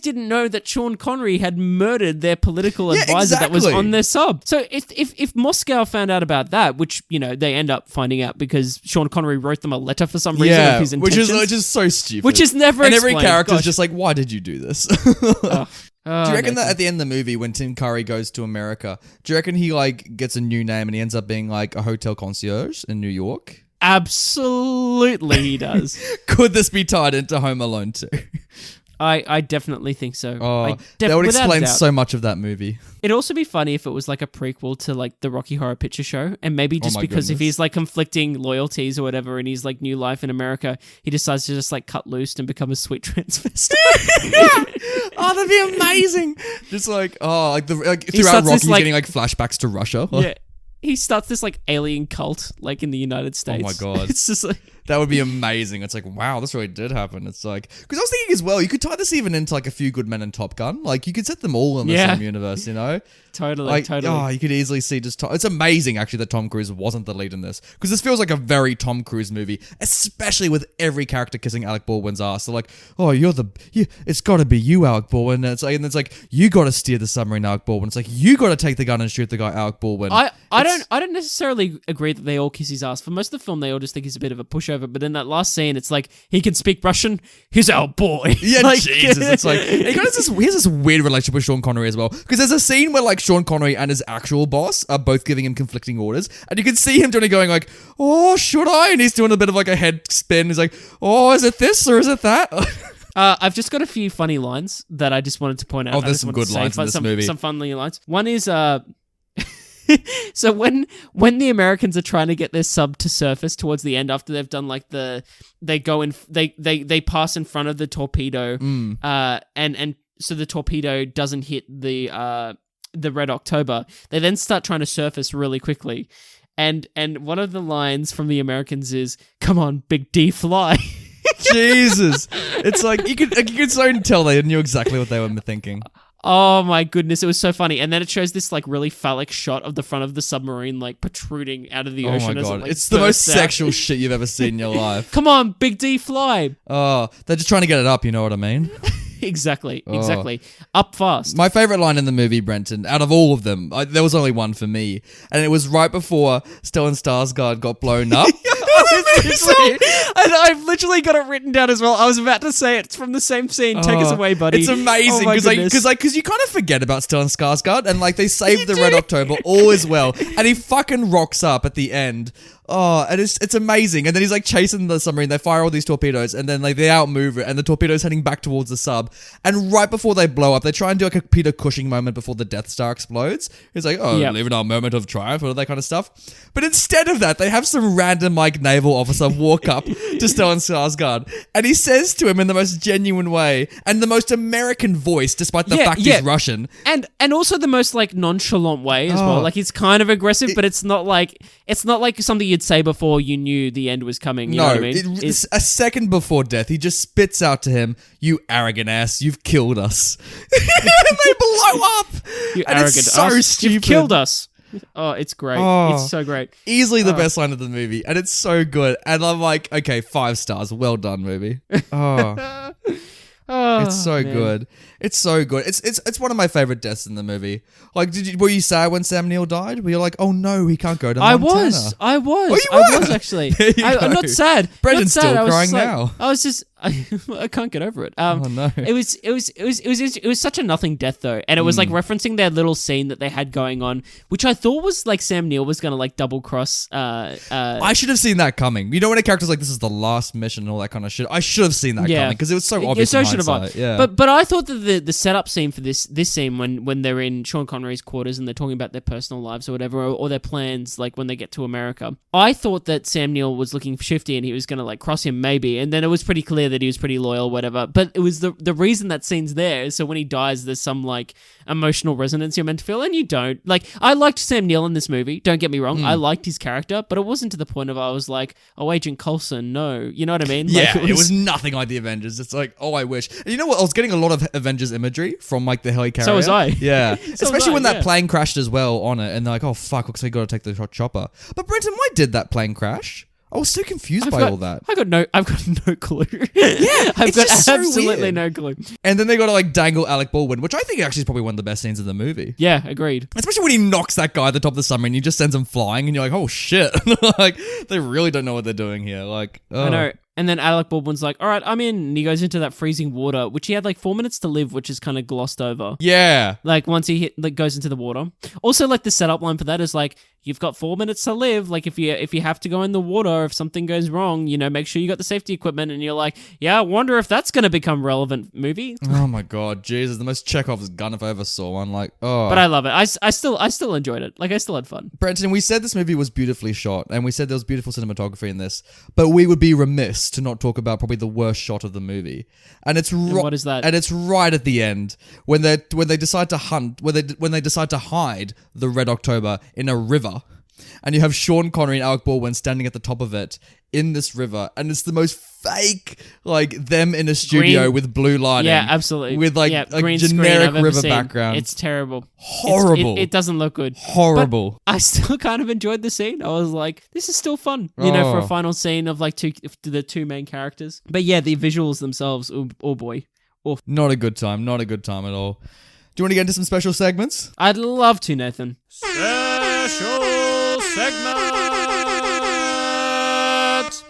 didn't know that Sean Connery had murdered their political advisor that was on their sub. So if Moscow found out about that, which, you know, they end up finding out because Sean Connery wrote them a letter for some reason of his intentions. Which is so stupid. Which is never explained. And every character's just like, why did you do this? Do you reckon that at the end of the movie when Tim Curry goes to America, do you reckon he like gets a new name and he ends up being like a hotel concierge in New York? Absolutely he does. Could this be tied into Home Alone 2? I definitely think so. That would explain so much of that movie. It'd also be funny if it was like a prequel to like the Rocky Horror Picture Show, and maybe just because if he's like conflicting loyalties or whatever in his like new life in America, he decides to just like cut loose and become a sweet transvestite. Oh, that'd be amazing. Just like throughout Rocky, he's getting like flashbacks to Russia. Yeah. He starts this like alien cult like in the United States. Oh my God. It's just like... That would be amazing. It's like, wow, this really did happen. It's like, because I was thinking as well, you could tie this even into like A Few Good Men and Top Gun. Like you could set them all in the same universe, you know? Totally. Oh, you could easily see just it's amazing actually that Tom Cruise wasn't the lead in this, because this feels like a very Tom Cruise movie, especially with every character kissing Alec Baldwin's ass. They're like, oh, it's got to be you, Alec Baldwin. And it's like you got to steer the submarine, Alec Baldwin. It's like you got to take the gun and shoot the guy, Alec Baldwin. I don't necessarily agree that they all kiss his ass. For most of the film, they all just think he's a bit of a pushover. But in that last scene, it's like he can speak Russian. He's our boy. Yeah, like, Jesus. It's like he has this weird relationship with Sean Connery as well, because there's a scene where like Sean Connery and his actual boss are both giving him conflicting orders, and you can see him going like, oh, should I? And he's doing a bit of like a head spin. He's like, oh, is it this or is it that? I've just got a few funny lines that I just wanted to point out. Oh, there's some good lines in this movie. Some funny lines. One is so when the Americans are trying to get their sub to surface towards the end, after they've done like they pass in front of the torpedo, and so the torpedo doesn't hit the Red October, they then start trying to surface really quickly, and one of the lines from the Americans is, "Come on, Big D, fly." Jesus, it's like you could so tell they knew exactly what they were thinking. Oh my goodness, it was so funny. And then it shows this like really phallic shot of the front of the submarine like protruding out of the ocean. Oh my God, as it's the most sexual shit you've ever seen in your life. Come on, Big D, fly. Oh, they're just trying to get it up, you know what I mean? Exactly. Up fast. My favorite line in the movie, Brenton, out of all of them, there was only one for me, and it was right before Stellan Skarsgård got blown up. And I've literally got it written down as well. I was about to say it's from the same scene. Take us away, buddy. It's amazing because you kind of forget about Stellan Skarsgård, and like they saved the Red October, all is well, and he fucking rocks up at the end. Oh, and it's amazing. And then he's like chasing the submarine. They fire all these torpedoes, and then like they outmove it, and the torpedo's heading back towards the sub. And right before they blow up, they try and do like a Peter Cushing moment before the Death Star explodes. He's like, living our moment of triumph, all that kind of stuff. But instead of that, they have some random like naval officer walk up to Stellan Skarsgård, and he says to him in the most genuine way and the most American voice, despite the fact he's Russian, and also the most like nonchalant way as well. Like, it's kind of aggressive, but it's not like something you'd say before you knew the end was coming. You know what I mean? It's a second before death, he just spits out to him, "You arrogant ass, you've killed us." And they blow up. You and arrogant it's so ass, stupid. you've killed us. Oh, it's great. It's so great. Easily the best line of the movie, and it's so good. And I'm like, okay, 5 stars. Well done, movie. It's so good. It's so good. It's one of my favorite deaths in the movie. Like, were you sad when Sam Neill died? Were you like, oh no, he can't go to Montana? I was. Oh, you I were? was actually. There you go. I'm not sad. Brendan's not sad. still crying now. I was just. I can't get over it. Oh no! It was such a nothing death though, and it was like referencing their little scene that they had going on, which I thought was like Sam Neill was gonna like double cross. I should have seen that coming. You know when a character's like, "This is the last mission" and all that kind of shit. I should have seen that coming because it was so obvious. So in should have I. Yeah. But I thought that the setup scene for this scene when they're in Sean Connery's quarters and they're talking about their personal lives or whatever or their plans, like when they get to America, I thought that Sam Neill was looking shifty and he was gonna like cross him maybe, and then it was pretty clear that he was pretty loyal. Whatever, but it was the reason that scene's there. So when he dies, there's some like emotional resonance you're meant to feel, and you don't. Like, I liked Sam Neill in this movie. Don't get me wrong, I liked his character, but it wasn't to the point of I was like, oh, Agent Coulson, no, you know what I mean? Yeah, like, it was nothing like the Avengers. It's like, oh, I wish. And you know what? I was getting a lot of Avengers imagery from like the helicarrier. So was I. Yeah, especially when that yeah. plane crashed as well on it, and they're like, oh fuck, looks like we got to take the chopper. But Brenton, why did that plane crash? I was so confused by all that. I've got no clue. Yeah, I've got so absolutely weird. no clue. And then they got to like dangle Alec Baldwin, which I think actually is probably one of the best scenes of the movie. Yeah, agreed. Especially when he knocks that guy at the top of the submarine, he just sends him flying, and you're like, oh shit, like they really don't know what they're doing here. Like, I know. And then Alec Baldwin's like, all right, I'm in. And he goes into that freezing water, which he had like 4 minutes to live, which is kind of glossed over. Yeah. Like once he goes into the water. Also, like the setup line for that is like, you've got 4 minutes to live. Like if you have to go in the water, if something goes wrong, you know, make sure you got the safety equipment. And you're like, yeah, I wonder if that's going to become relevant movie. Oh my God, Jesus, the most Chekhov's gun if I ever saw one. Like, oh. But I love it. I still enjoyed it. Like I still had fun. Brenton, we said this movie was beautifully shot, and we said there was beautiful cinematography in this, but we would be remiss to not talk about probably the worst shot of the movie. And it's what is that? And it's right at the end when they decide to when they decide to hide the Red October in a river. And you have Sean Connery and Alec Baldwin standing at the top of it in this river, and it's the most fake, like them in a studio with blue lighting. Yeah, absolutely. With like green generic river seen. background. It's terrible. Horrible. It doesn't look good. Horrible. But I still kind of enjoyed the scene. I was like, this is still fun, you know, for a final scene of like the two main characters. But yeah, the visuals themselves, oh boy. Oof. Not a good time. Not a good time at all. Do you want to get into some special segments? I'd love to, Nathan. Special segment.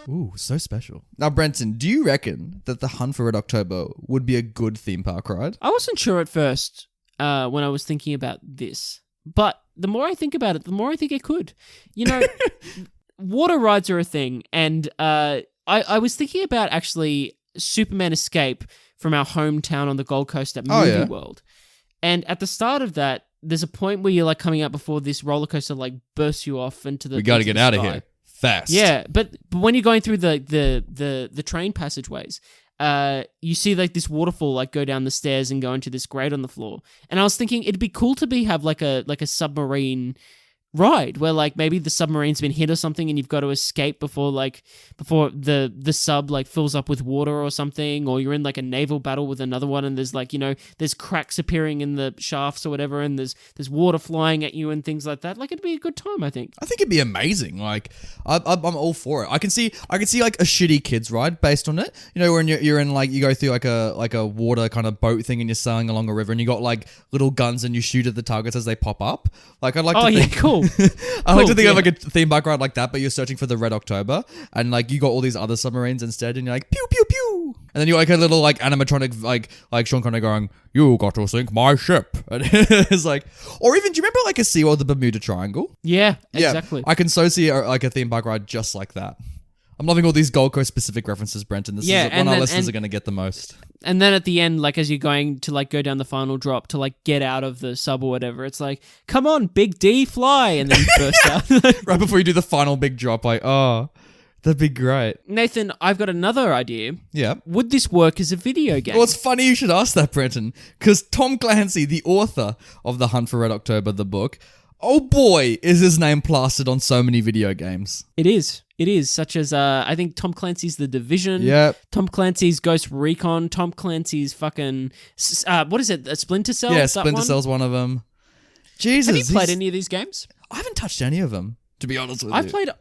Ooh, so special. Now, Brenton, do you reckon that the Hunt for Red October would be a good theme park ride? I wasn't sure at first when I was thinking about this, but the more I think about it, the more I think it could. You know, water rides are a thing, and I was thinking about actually Superman Escape from our hometown on the Gold Coast at Movie World. And at the start of that, there's a point where you're like coming out before this roller coaster like bursts you off into the. We got to get out of sky. here fast. Yeah, but when you're going through the train passageways, you see like this waterfall like go down the stairs and go into this grate on the floor. And I was thinking it'd be cool to have like a submarine ride where like maybe the submarine's been hit or something and you've got to escape before the sub like fills up with water or something, or you're in like a naval battle with another one and there's like, you know, there's cracks appearing in the shafts or whatever and there's water flying at you and things like that. Like it'd be a good time, I think. I think it'd be amazing. Like I'm all for it. I can see like a shitty kids ride based on it. You know, when you're in like, you go through like a water kind of boat thing and you're sailing along a river and you got like little guns and you shoot at the targets as they pop up. Like I'd like to think, cool. I like to think of like a theme park ride like that, but you're searching for the Red October, and like you got all these other submarines instead, and you're like pew pew pew, and then you're like a little like animatronic like Sean Connery going, "You got to sink my ship," and it's like, or even do you remember like a SeaWorld, the Bermuda Triangle? Yeah, exactly. I can so see like a theme park ride just like that. I'm loving all these Gold Coast specific references, Brenton. This is one our listeners are going to get the most. And then at the end, like as you're going to like go down the final drop to like get out of the sub or whatever, it's like, come on, Big D, fly, and then you burst out right before you do the final big drop. Like, oh, That'd be great. Nathan, I've got another idea. Yeah. Would this work as a video game? Well, it's funny you should ask that, Brenton, because Tom Clancy, the author of The Hunt for Red October, the book, oh boy, is his name plastered on so many video games. It is. It is, such as, I think Tom Clancy's The Division. Yep. Tom Clancy's Ghost Recon. Tom Clancy's fucking, what is it, Splinter Cell? Yeah, Splinter Cell's one of them. Jesus. Have you played any of these games? I haven't touched any of them, to be honest with you.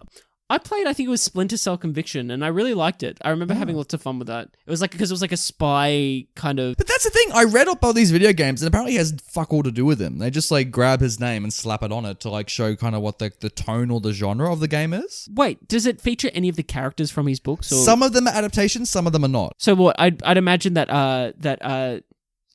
I played, I think it was Splinter Cell Conviction, and I really liked it. I remember having lots of fun with that. It was like, because it was like a spy kind of... But that's the thing, I read up all these video games, and apparently it has fuck all to do with him. They just like grab his name and slap it on it to like show kind of what the tone or the genre of the game is. Wait, does it feature any of the characters from his books? Or... Some of them are adaptations, some of them are not. So what, I'd imagine that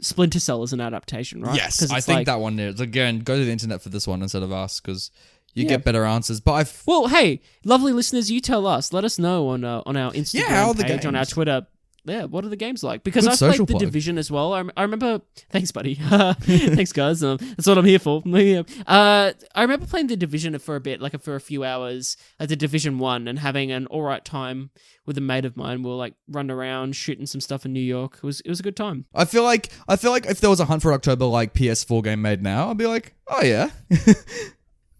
Splinter Cell is an adaptation, right? Yes, I think that one is. Again, go to the internet for this one instead of us, because... You get better answers, but Well, hey, lovely listeners, you tell us. Let us know on our Instagram page, on our Twitter. Yeah, what are the games like? Because I played The Division as well. I remember... Thanks, buddy. Thanks, guys. That's what I'm here for. I remember playing The Division for a bit, like for a few hours at The Division 1 and having an all right time with a mate of mine. We were like running around, shooting some stuff in New York. It was a good time. I feel like if there was a Hunt for October like PS4 game made now, I'd be like, oh yeah.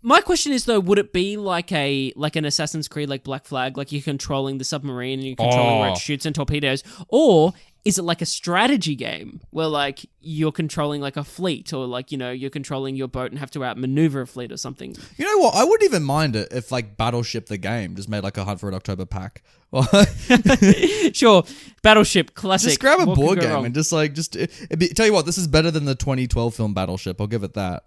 My question is though, would it be like an Assassin's Creed, like Black Flag, like you're controlling the submarine and you're controlling where it shoots and torpedoes, or is it like a strategy game where like you're controlling like a fleet, or like you're controlling your boat and have to outmaneuver a fleet or something? You know what? I wouldn't even mind it if like Battleship the game just made like a Hunt for an October pack. Sure, Battleship classic. Just grab a board game and tell you what, this is better than the 2012 film Battleship. I'll give it that.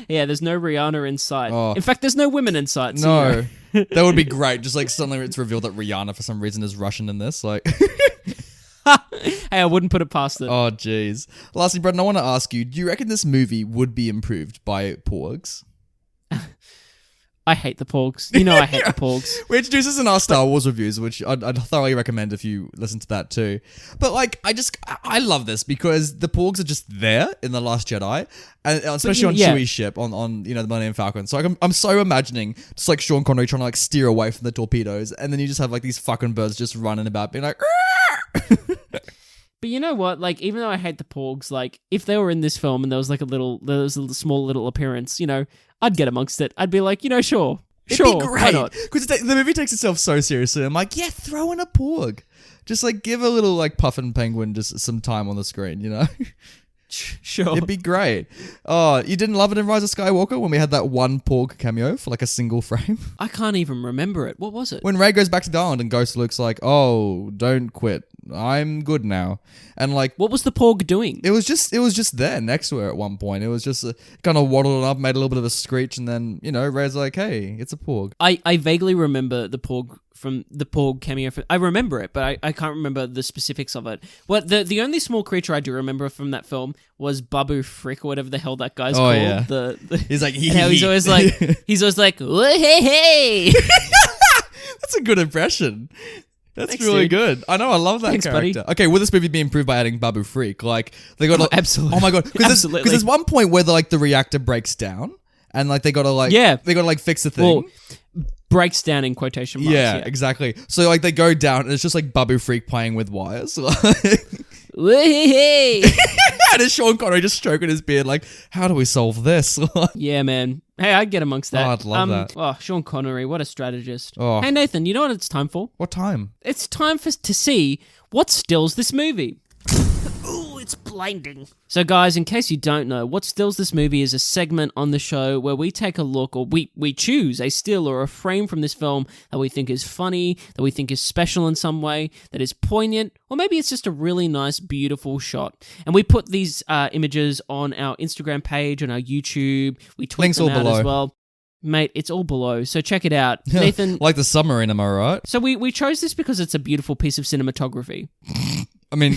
Yeah, there's no Rihanna in sight. In fact, there's no women in sight. No, that would be great. Just like suddenly it's revealed that Rihanna for some reason is Russian in this. Like, hey, I wouldn't put it past it. Oh, jeez. Lastly, Brendan, I want to ask you: do you reckon this movie would be improved by Porgs? I hate the Porgs. I hate the Porgs. We introduced this in our Star Wars reviews, which I'd thoroughly recommend if you listen to that too. But like, I love this because the Porgs are just there in The Last Jedi, and especially on Chewie's ship on the Millennium Falcon. So like, I'm so imagining just like Sean Connery trying to like steer away from the torpedoes, and then you just have like these fucking birds just running about, being like. But you know what? Like, even though I hate the Porgs, like, if they were in this film and there was a small little appearance, I'd get amongst it. I'd be like, sure. It'd be great. Because the movie takes itself so seriously. I'm like, yeah, throw in a Porg. Just like give a little like puffin penguin just some time on the screen, Sure. It'd be great. Oh, you didn't love it in Rise of Skywalker when we had that one Porg cameo for like a single frame? I can't even remember it. What was it? When Rey goes back to the island and Ghost Luke's like, oh, don't quit. I'm good now. And like... What was the Porg doing? It was just there next to her at one point. It was just kind of waddled up, made a little bit of a screech, and then, Rey's like, hey, it's a Porg. I vaguely remember the Porg from the Porg cameo. I remember it, but I can't remember the specifics of it. Well, the only small creature I do remember from that film was Babu Frick, or whatever the hell that guy's called. Yeah. He's like, he's always like, hey, hey. That's a good impression. That's Thanks, really dude. good. I know, I love that character. Buddy. Okay, will this movie be improved by adding Babu Freak? Like, they got absolutely. Oh my god, because there's one point where the reactor breaks down, and like they gotta fix the thing. Well, breaks down in quotation marks. Yeah, exactly. So like they go down, and it's just like Babu Freak playing with wires. Hey. And it's Sean Connery just stroking his beard, like, how do we solve this? Yeah, man. Hey, I'd get amongst that. Oh, I'd love that. Oh, Sean Connery, what a strategist. Oh. Hey, Nathan, you know what it's time for? What time? It's time to see what stills this movie. Ooh, it's blinding. So, guys, in case you don't know, What Stills This Movie is a segment on the show where we take a look, or we choose a still or a frame from this film that we think is funny, that we think is special in some way, that is poignant, or maybe it's just a really nice, beautiful shot. And we put these images on our Instagram page, on our YouTube. We tweet Links them all out below. As well. Mate, it's all below, so check it out. Nathan... Like the submarine, am I right? So we chose this because it's a beautiful piece of cinematography. I mean,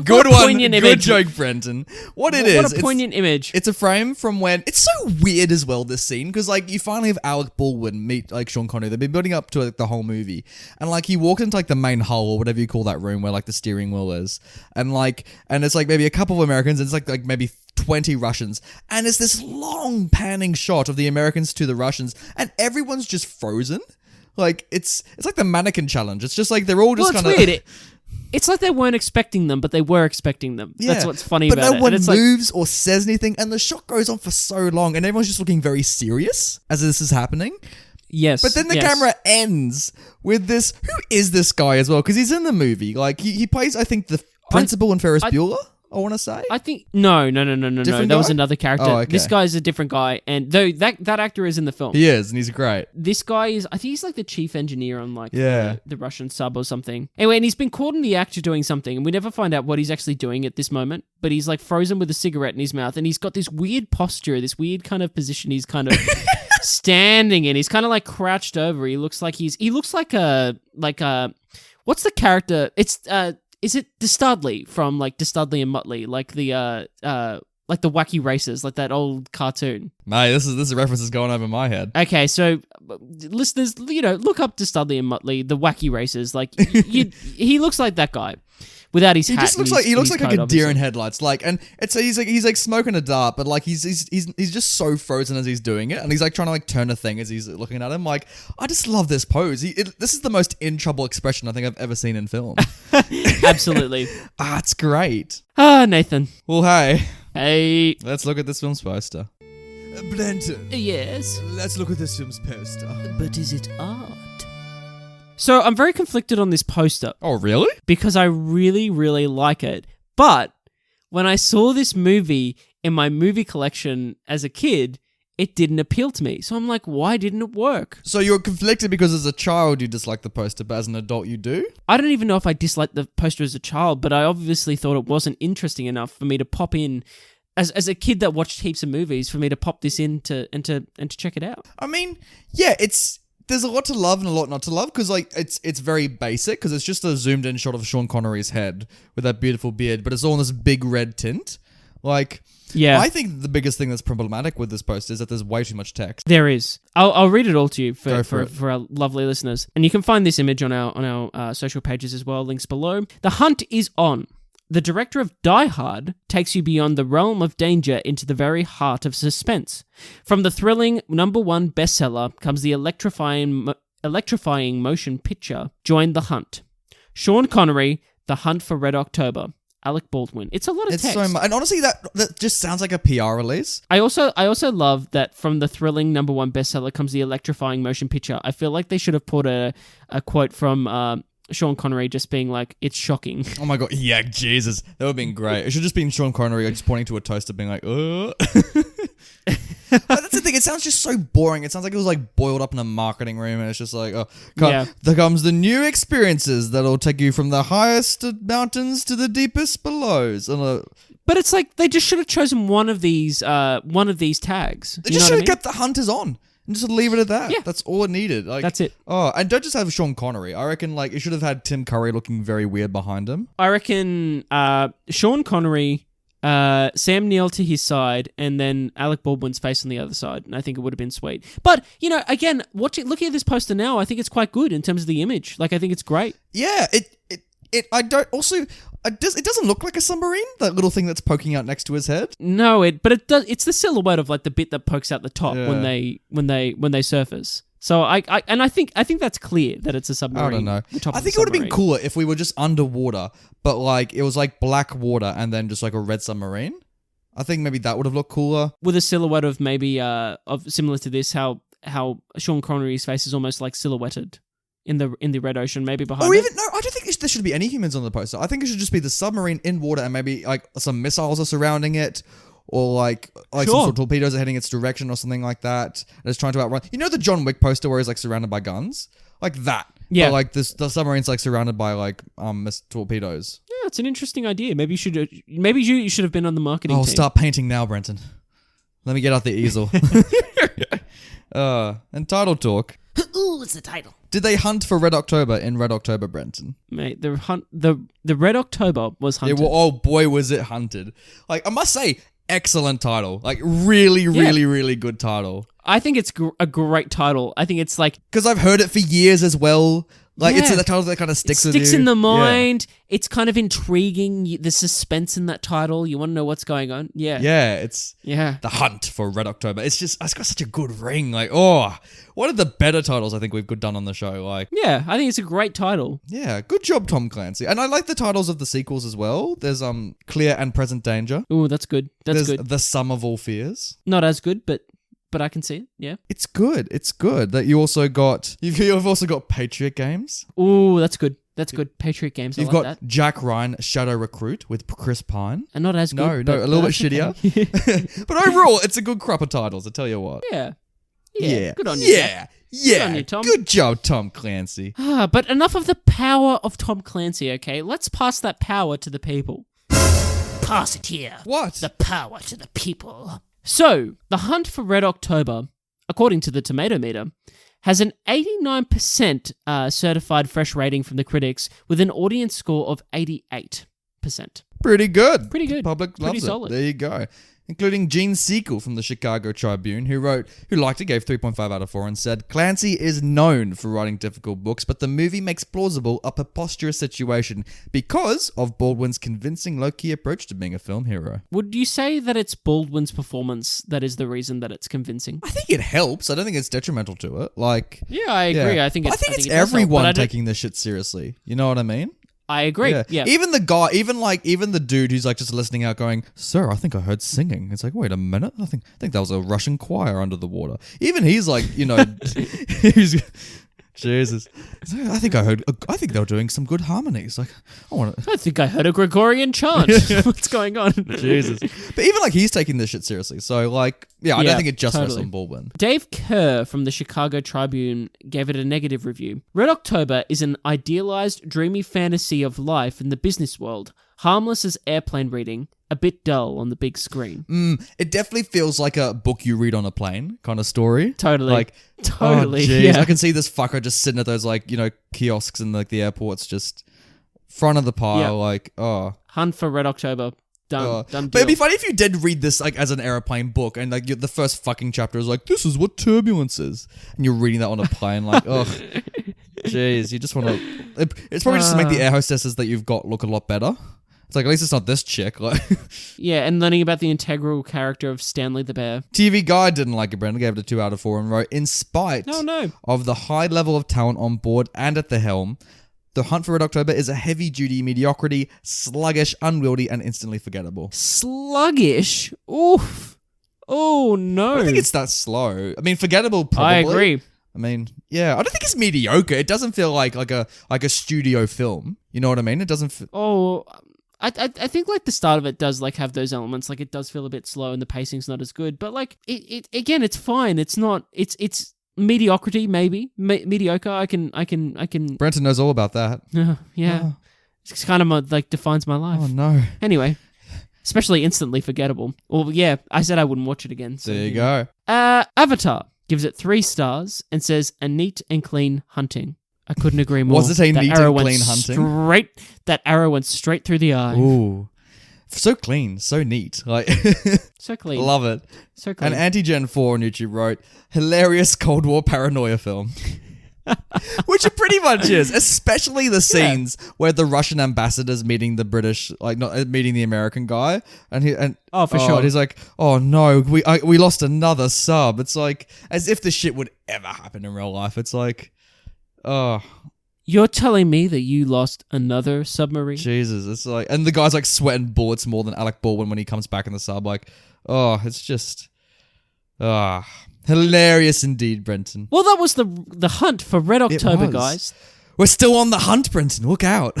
good one. Good joke, Brenton. What a poignant image. It's a frame from when... It's so weird as well, this scene, because like you finally have Alec Baldwin meet like Sean Connery. They've been building up to like the whole movie. And like he walks into like the main hull or whatever you call that room where like the steering wheel is. And it's like maybe a couple of Americans and it's like maybe 20 Russians. And it's this long panning shot of the Americans to the Russians and everyone's just frozen. Like, it's like the mannequin challenge. It's just like they're all just well, kind of... it's weird. It's like they weren't expecting them, but they were expecting them. Yeah. That's what's funny about it. But no one moves or says anything, and the shot goes on for so long, and everyone's just looking very serious as this is happening. Yes. But then the camera ends with this... Who is this guy as well? Because he's in the movie. Like, he plays, I think, the principal in Ferris Bueller, I want to say. I think... No. That was another character. Oh, okay. This guy's a different guy. And though that actor is in the film. He is, and he's great. This guy is... I think he's like the chief engineer on like the Russian sub or something. Anyway, and he's been caught in the act of doing something. And we never find out what he's actually doing at this moment. But he's like frozen with a cigarette in his mouth. And he's got this weird posture, this weird kind of position he's kind of... standing in. He's kind of like crouched over. He looks like what's the character? It's is it Dustardly from like Dustardly and Muttley, like the Wacky Racers, like that old cartoon. Mate, this reference is going over my head. Okay, so listeners, look up Dustardly and Muttley, the Wacky Racers. Like he looks like that guy. Without his hat, he looks like a deer obviously. in headlights. Like, and he's like smoking a dart, but like he's just so frozen as he's doing it, and he's like trying to like turn a thing as he's looking at him. Like, I just love this pose. This is the most in trouble expression I think I've ever seen in film. Absolutely. It's great. Nathan. Well, hey. Let's look at this film's poster. Banter. Yes. Let's look at this film's poster. But is it art? So I'm very conflicted on this poster. Oh, really? Because I really, really like it. But when I saw this movie in my movie collection as a kid, it didn't appeal to me. So I'm like, why didn't it work? So you're conflicted because as a child you disliked the poster, but as an adult you do? I don't even know if I disliked the poster as a child, but I obviously thought it wasn't interesting enough for me to pop in as a kid that watched heaps of movies, for me to pop this in and to check it out. I mean, yeah, there's a lot to love and a lot not to love, because like it's very basic, because it's just a zoomed in shot of Sean Connery's head with that beautiful beard, but it's all in this big red tint. Like, yeah, I think the biggest thing that's problematic with this poster is that there's way too much text. There is. I'll read it all to you for our lovely listeners, and you can find this image on our social pages as well. Links below. The hunt is on. The director of Die Hard takes you beyond the realm of danger into the very heart of suspense. From the thrilling #1 bestseller comes the electrifying motion picture, Join the Hunt. Sean Connery, The Hunt for Red October. Alec Baldwin. It's a lot of text. So much. And honestly, that just sounds like a PR release. I also love that from the thrilling #1 bestseller comes the electrifying motion picture. I feel like they should have put a quote from... Sean Connery just being like, it's shocking. Oh my god, yeah, Jesus. That would have been great. It should just been Sean Connery just pointing to a toaster being like, But that's the thing, it sounds just so boring. It sounds like it was like boiled up in a marketing room, and it's just like, there comes the new experiences that'll take you from the highest mountains to the deepest belows. But it's like, they just should have chosen one of these tags. They just should have kept the hunters on. And just leave it at that. Yeah. That's all it needed. Like, that's it. Oh, and don't just have Sean Connery. I reckon like it should have had Tim Curry looking very weird behind him. I reckon Sean Connery, Sam Neill to his side, and then Alec Baldwin's face on the other side. And I think it would have been sweet. But, again, looking at this poster now, I think it's quite good in terms of the image. Like, I think it's great. Yeah, it doesn't look like a submarine, that little thing that's poking out next to his head. No, but it does. It's the silhouette of like the bit that pokes out the top when they surface. So I think that's clear that it's a submarine. I don't know. I think it would have been cooler if we were just underwater, but like it was like black water and then just like a red submarine. I think maybe that would have looked cooler with a silhouette of maybe of similar to this, how Sean Connery's face is almost like silhouetted in the red ocean, maybe behind. Or even I don't think there should be any humans on the poster. I think it should just be the submarine in water, and maybe like some missiles are surrounding it, or like some sort of torpedoes are heading its direction, or something like that. And it's trying to outrun. You know the John Wick poster where he's like surrounded by guns, like that. Yeah. But like the submarine's like surrounded by like torpedoes. Yeah, it's an interesting idea. Maybe you should have been on the marketing team. I'll start painting now, Brenton. Let me get out the easel. And title talk. Ooh, it's the title. Did they hunt for Red October in Red October, Brenton? Mate, the Red October was hunted. Yeah, well, oh boy, was it hunted. Like, I must say, excellent title. Like, really, really, really good title. I think it's a great title. I think it's like... Because I've heard it for years as well. Like, it's a title that kind of sticks with you. Sticks in the mind. Yeah. It's kind of intriguing. The suspense in that title. You want to know what's going on. Yeah. Yeah, it's The Hunt for Red October. It's got such a good ring. Like, one of the better titles I think we've done on the show. Like, yeah, I think it's a great title. Yeah, good job, Tom Clancy. And I like the titles of the sequels as well. There's Clear and Present Danger. Ooh, that's good. There's good. The Sum of All Fears. Not as good, but I can see it. Yeah, it's good. It's good that you've also got Patriot Games. Ooh, that's good. That's good. Patriot Games. You've got that. Jack Ryan Shadow Recruit with Chris Pine. And not as good. No, a little bit shittier. Okay. But overall, it's a good crop of titles. I tell you what. Yeah. Good on you. Yeah. Good on you, Tom. Good job, Tom Clancy. But enough of the power of Tom Clancy. Okay, let's pass that power to the people. Pass it here. What? The power to the people. So, The Hunt for Red October, according to the Tomato Meter, has an 89% certified fresh rating from the critics with an audience score of 88%. Pretty good. Pretty good. Public loves Pretty solid. There you go. Including Gene Sequel from the Chicago Tribune, who liked it, gave 3.5 out of 4, and said, Clancy is known for writing difficult books, but the movie makes plausible a preposterous situation because of Baldwin's convincing low-key approach to being a film hero. Would you say that it's Baldwin's performance that is the reason that it's convincing? I think it helps. I don't think it's detrimental to it. Yeah, I agree. Yeah. I think it's everyone taking this shit seriously. You know what I mean? I agree. Yeah. Even the guy, even the dude who's like just listening out going, "Sir, I think I heard singing." It's like, wait a minute. I think that was a Russian choir under the water. Even he's like, he's Jesus. I think they were doing some good harmonies. Like, I think I heard a Gregorian chant. What's going on? Jesus. But even like he's taking this shit seriously. So like, I don't think it just rests on Baldwin. Dave Kerr from the Chicago Tribune gave it a negative review. Red October is an idealized, dreamy fantasy of life in the business world, harmless as airplane reading, a bit dull on the big screen. It definitely feels like a book you read on a plane kind of story. Totally. Totally. Yeah. I can see this fucker just sitting at those kiosks in the airports, just front of the pile, Hunt for Red October. Done deal. But it'd be funny if you did read this as an airplane book and the first fucking chapter is like, this is what turbulence is. And you're reading that on a plane jeez, you just want to... It's probably just to make the air hostesses that you've got look a lot better. It's like, at least it's not this chick. Yeah, and learning about the integral character of Stanley the Bear. TV Guide didn't like it, Brendan. Gave it a 2 out of 4 and wrote, in spite of the high level of talent on board and at the helm, The Hunt for Red October is a heavy-duty mediocrity, sluggish, unwieldy, and instantly forgettable. Sluggish? Oof. Oh, no. I don't think it's that slow. I mean, forgettable, probably. I agree. I mean, yeah, I don't think it's mediocre. It doesn't feel like a studio film. You know what I mean? It doesn't feel... I think the start of it does have those elements. It does feel a bit slow and the pacing's not as good. But it again, it's fine. It's not. It's mediocrity maybe. Mediocre. I can. Brenton knows all about that. Yeah. Oh. It's kind of defines my life. Oh no. Anyway, especially instantly forgettable. Well, yeah, I said I wouldn't watch it again. So, there you go. Avatar gives it 3 stars and says a neat and clean hunting. I couldn't agree more. Was it a neat and clean hunting? That arrow went straight through the eye. Ooh. So clean, so neat. So clean. Love it. So clean. And Antigen 4 on YouTube wrote, hilarious Cold War paranoia film. Which it pretty much is, especially the scenes where the Russian ambassador's meeting the British, not meeting the American guy, and sure. And he's like, "Oh no, we lost another sub." It's like as if this shit would ever happen in real life. It's like, oh, you're telling me that you lost another submarine? Jesus, it's like, and the guy's sweating bullets more than Alec Baldwin when he comes back in the sub. It's just, hilarious indeed, Brenton. Well, that was the hunt for Red October, guys. We're still on the hunt, Brenton. Look out.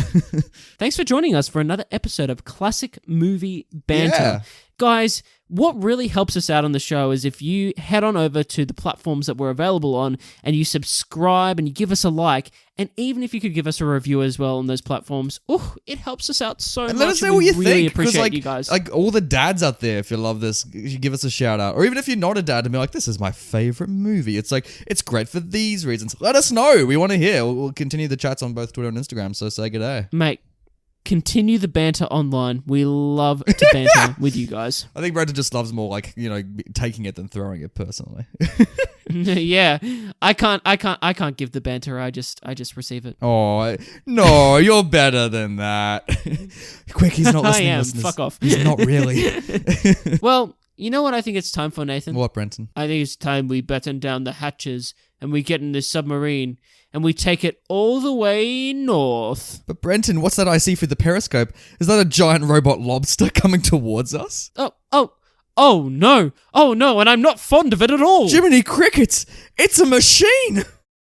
Thanks for joining us for another episode of Classic Movie Banter. Yeah. Guys, what really helps us out on the show is if you head on over to the platforms that we're available on and you subscribe and you give us a like, and even if you could give us a review as well on those platforms, it helps us out so much. And let us know what you think. Really appreciate you guys. All the dads out there, if you love this, you give us a shout out. Or even if you're not a dad and be like, this is my favorite movie. It's it's great for these reasons. Let us know. We want to hear. We'll continue the chats on both Twitter and Instagram, so say good day. Mate, continue the banter online. We love to banter with you guys. I think Brendan just loves more like, taking it than throwing it personally. Yeah. I can't give the banter. I just receive it. Oh, no, you're better than that. Quick, he's not listening. I am. Listeners. Fuck off. He's not really. Well, you know what I think it's time for, Nathan? What, Brenton? I think it's time we batten down the hatches and we get in this submarine and we take it all the way north. But Brenton, what's that I see through the periscope? Is that a giant robot lobster coming towards us? Oh no, and I'm not fond of it at all. Jiminy Crickets, it's a machine!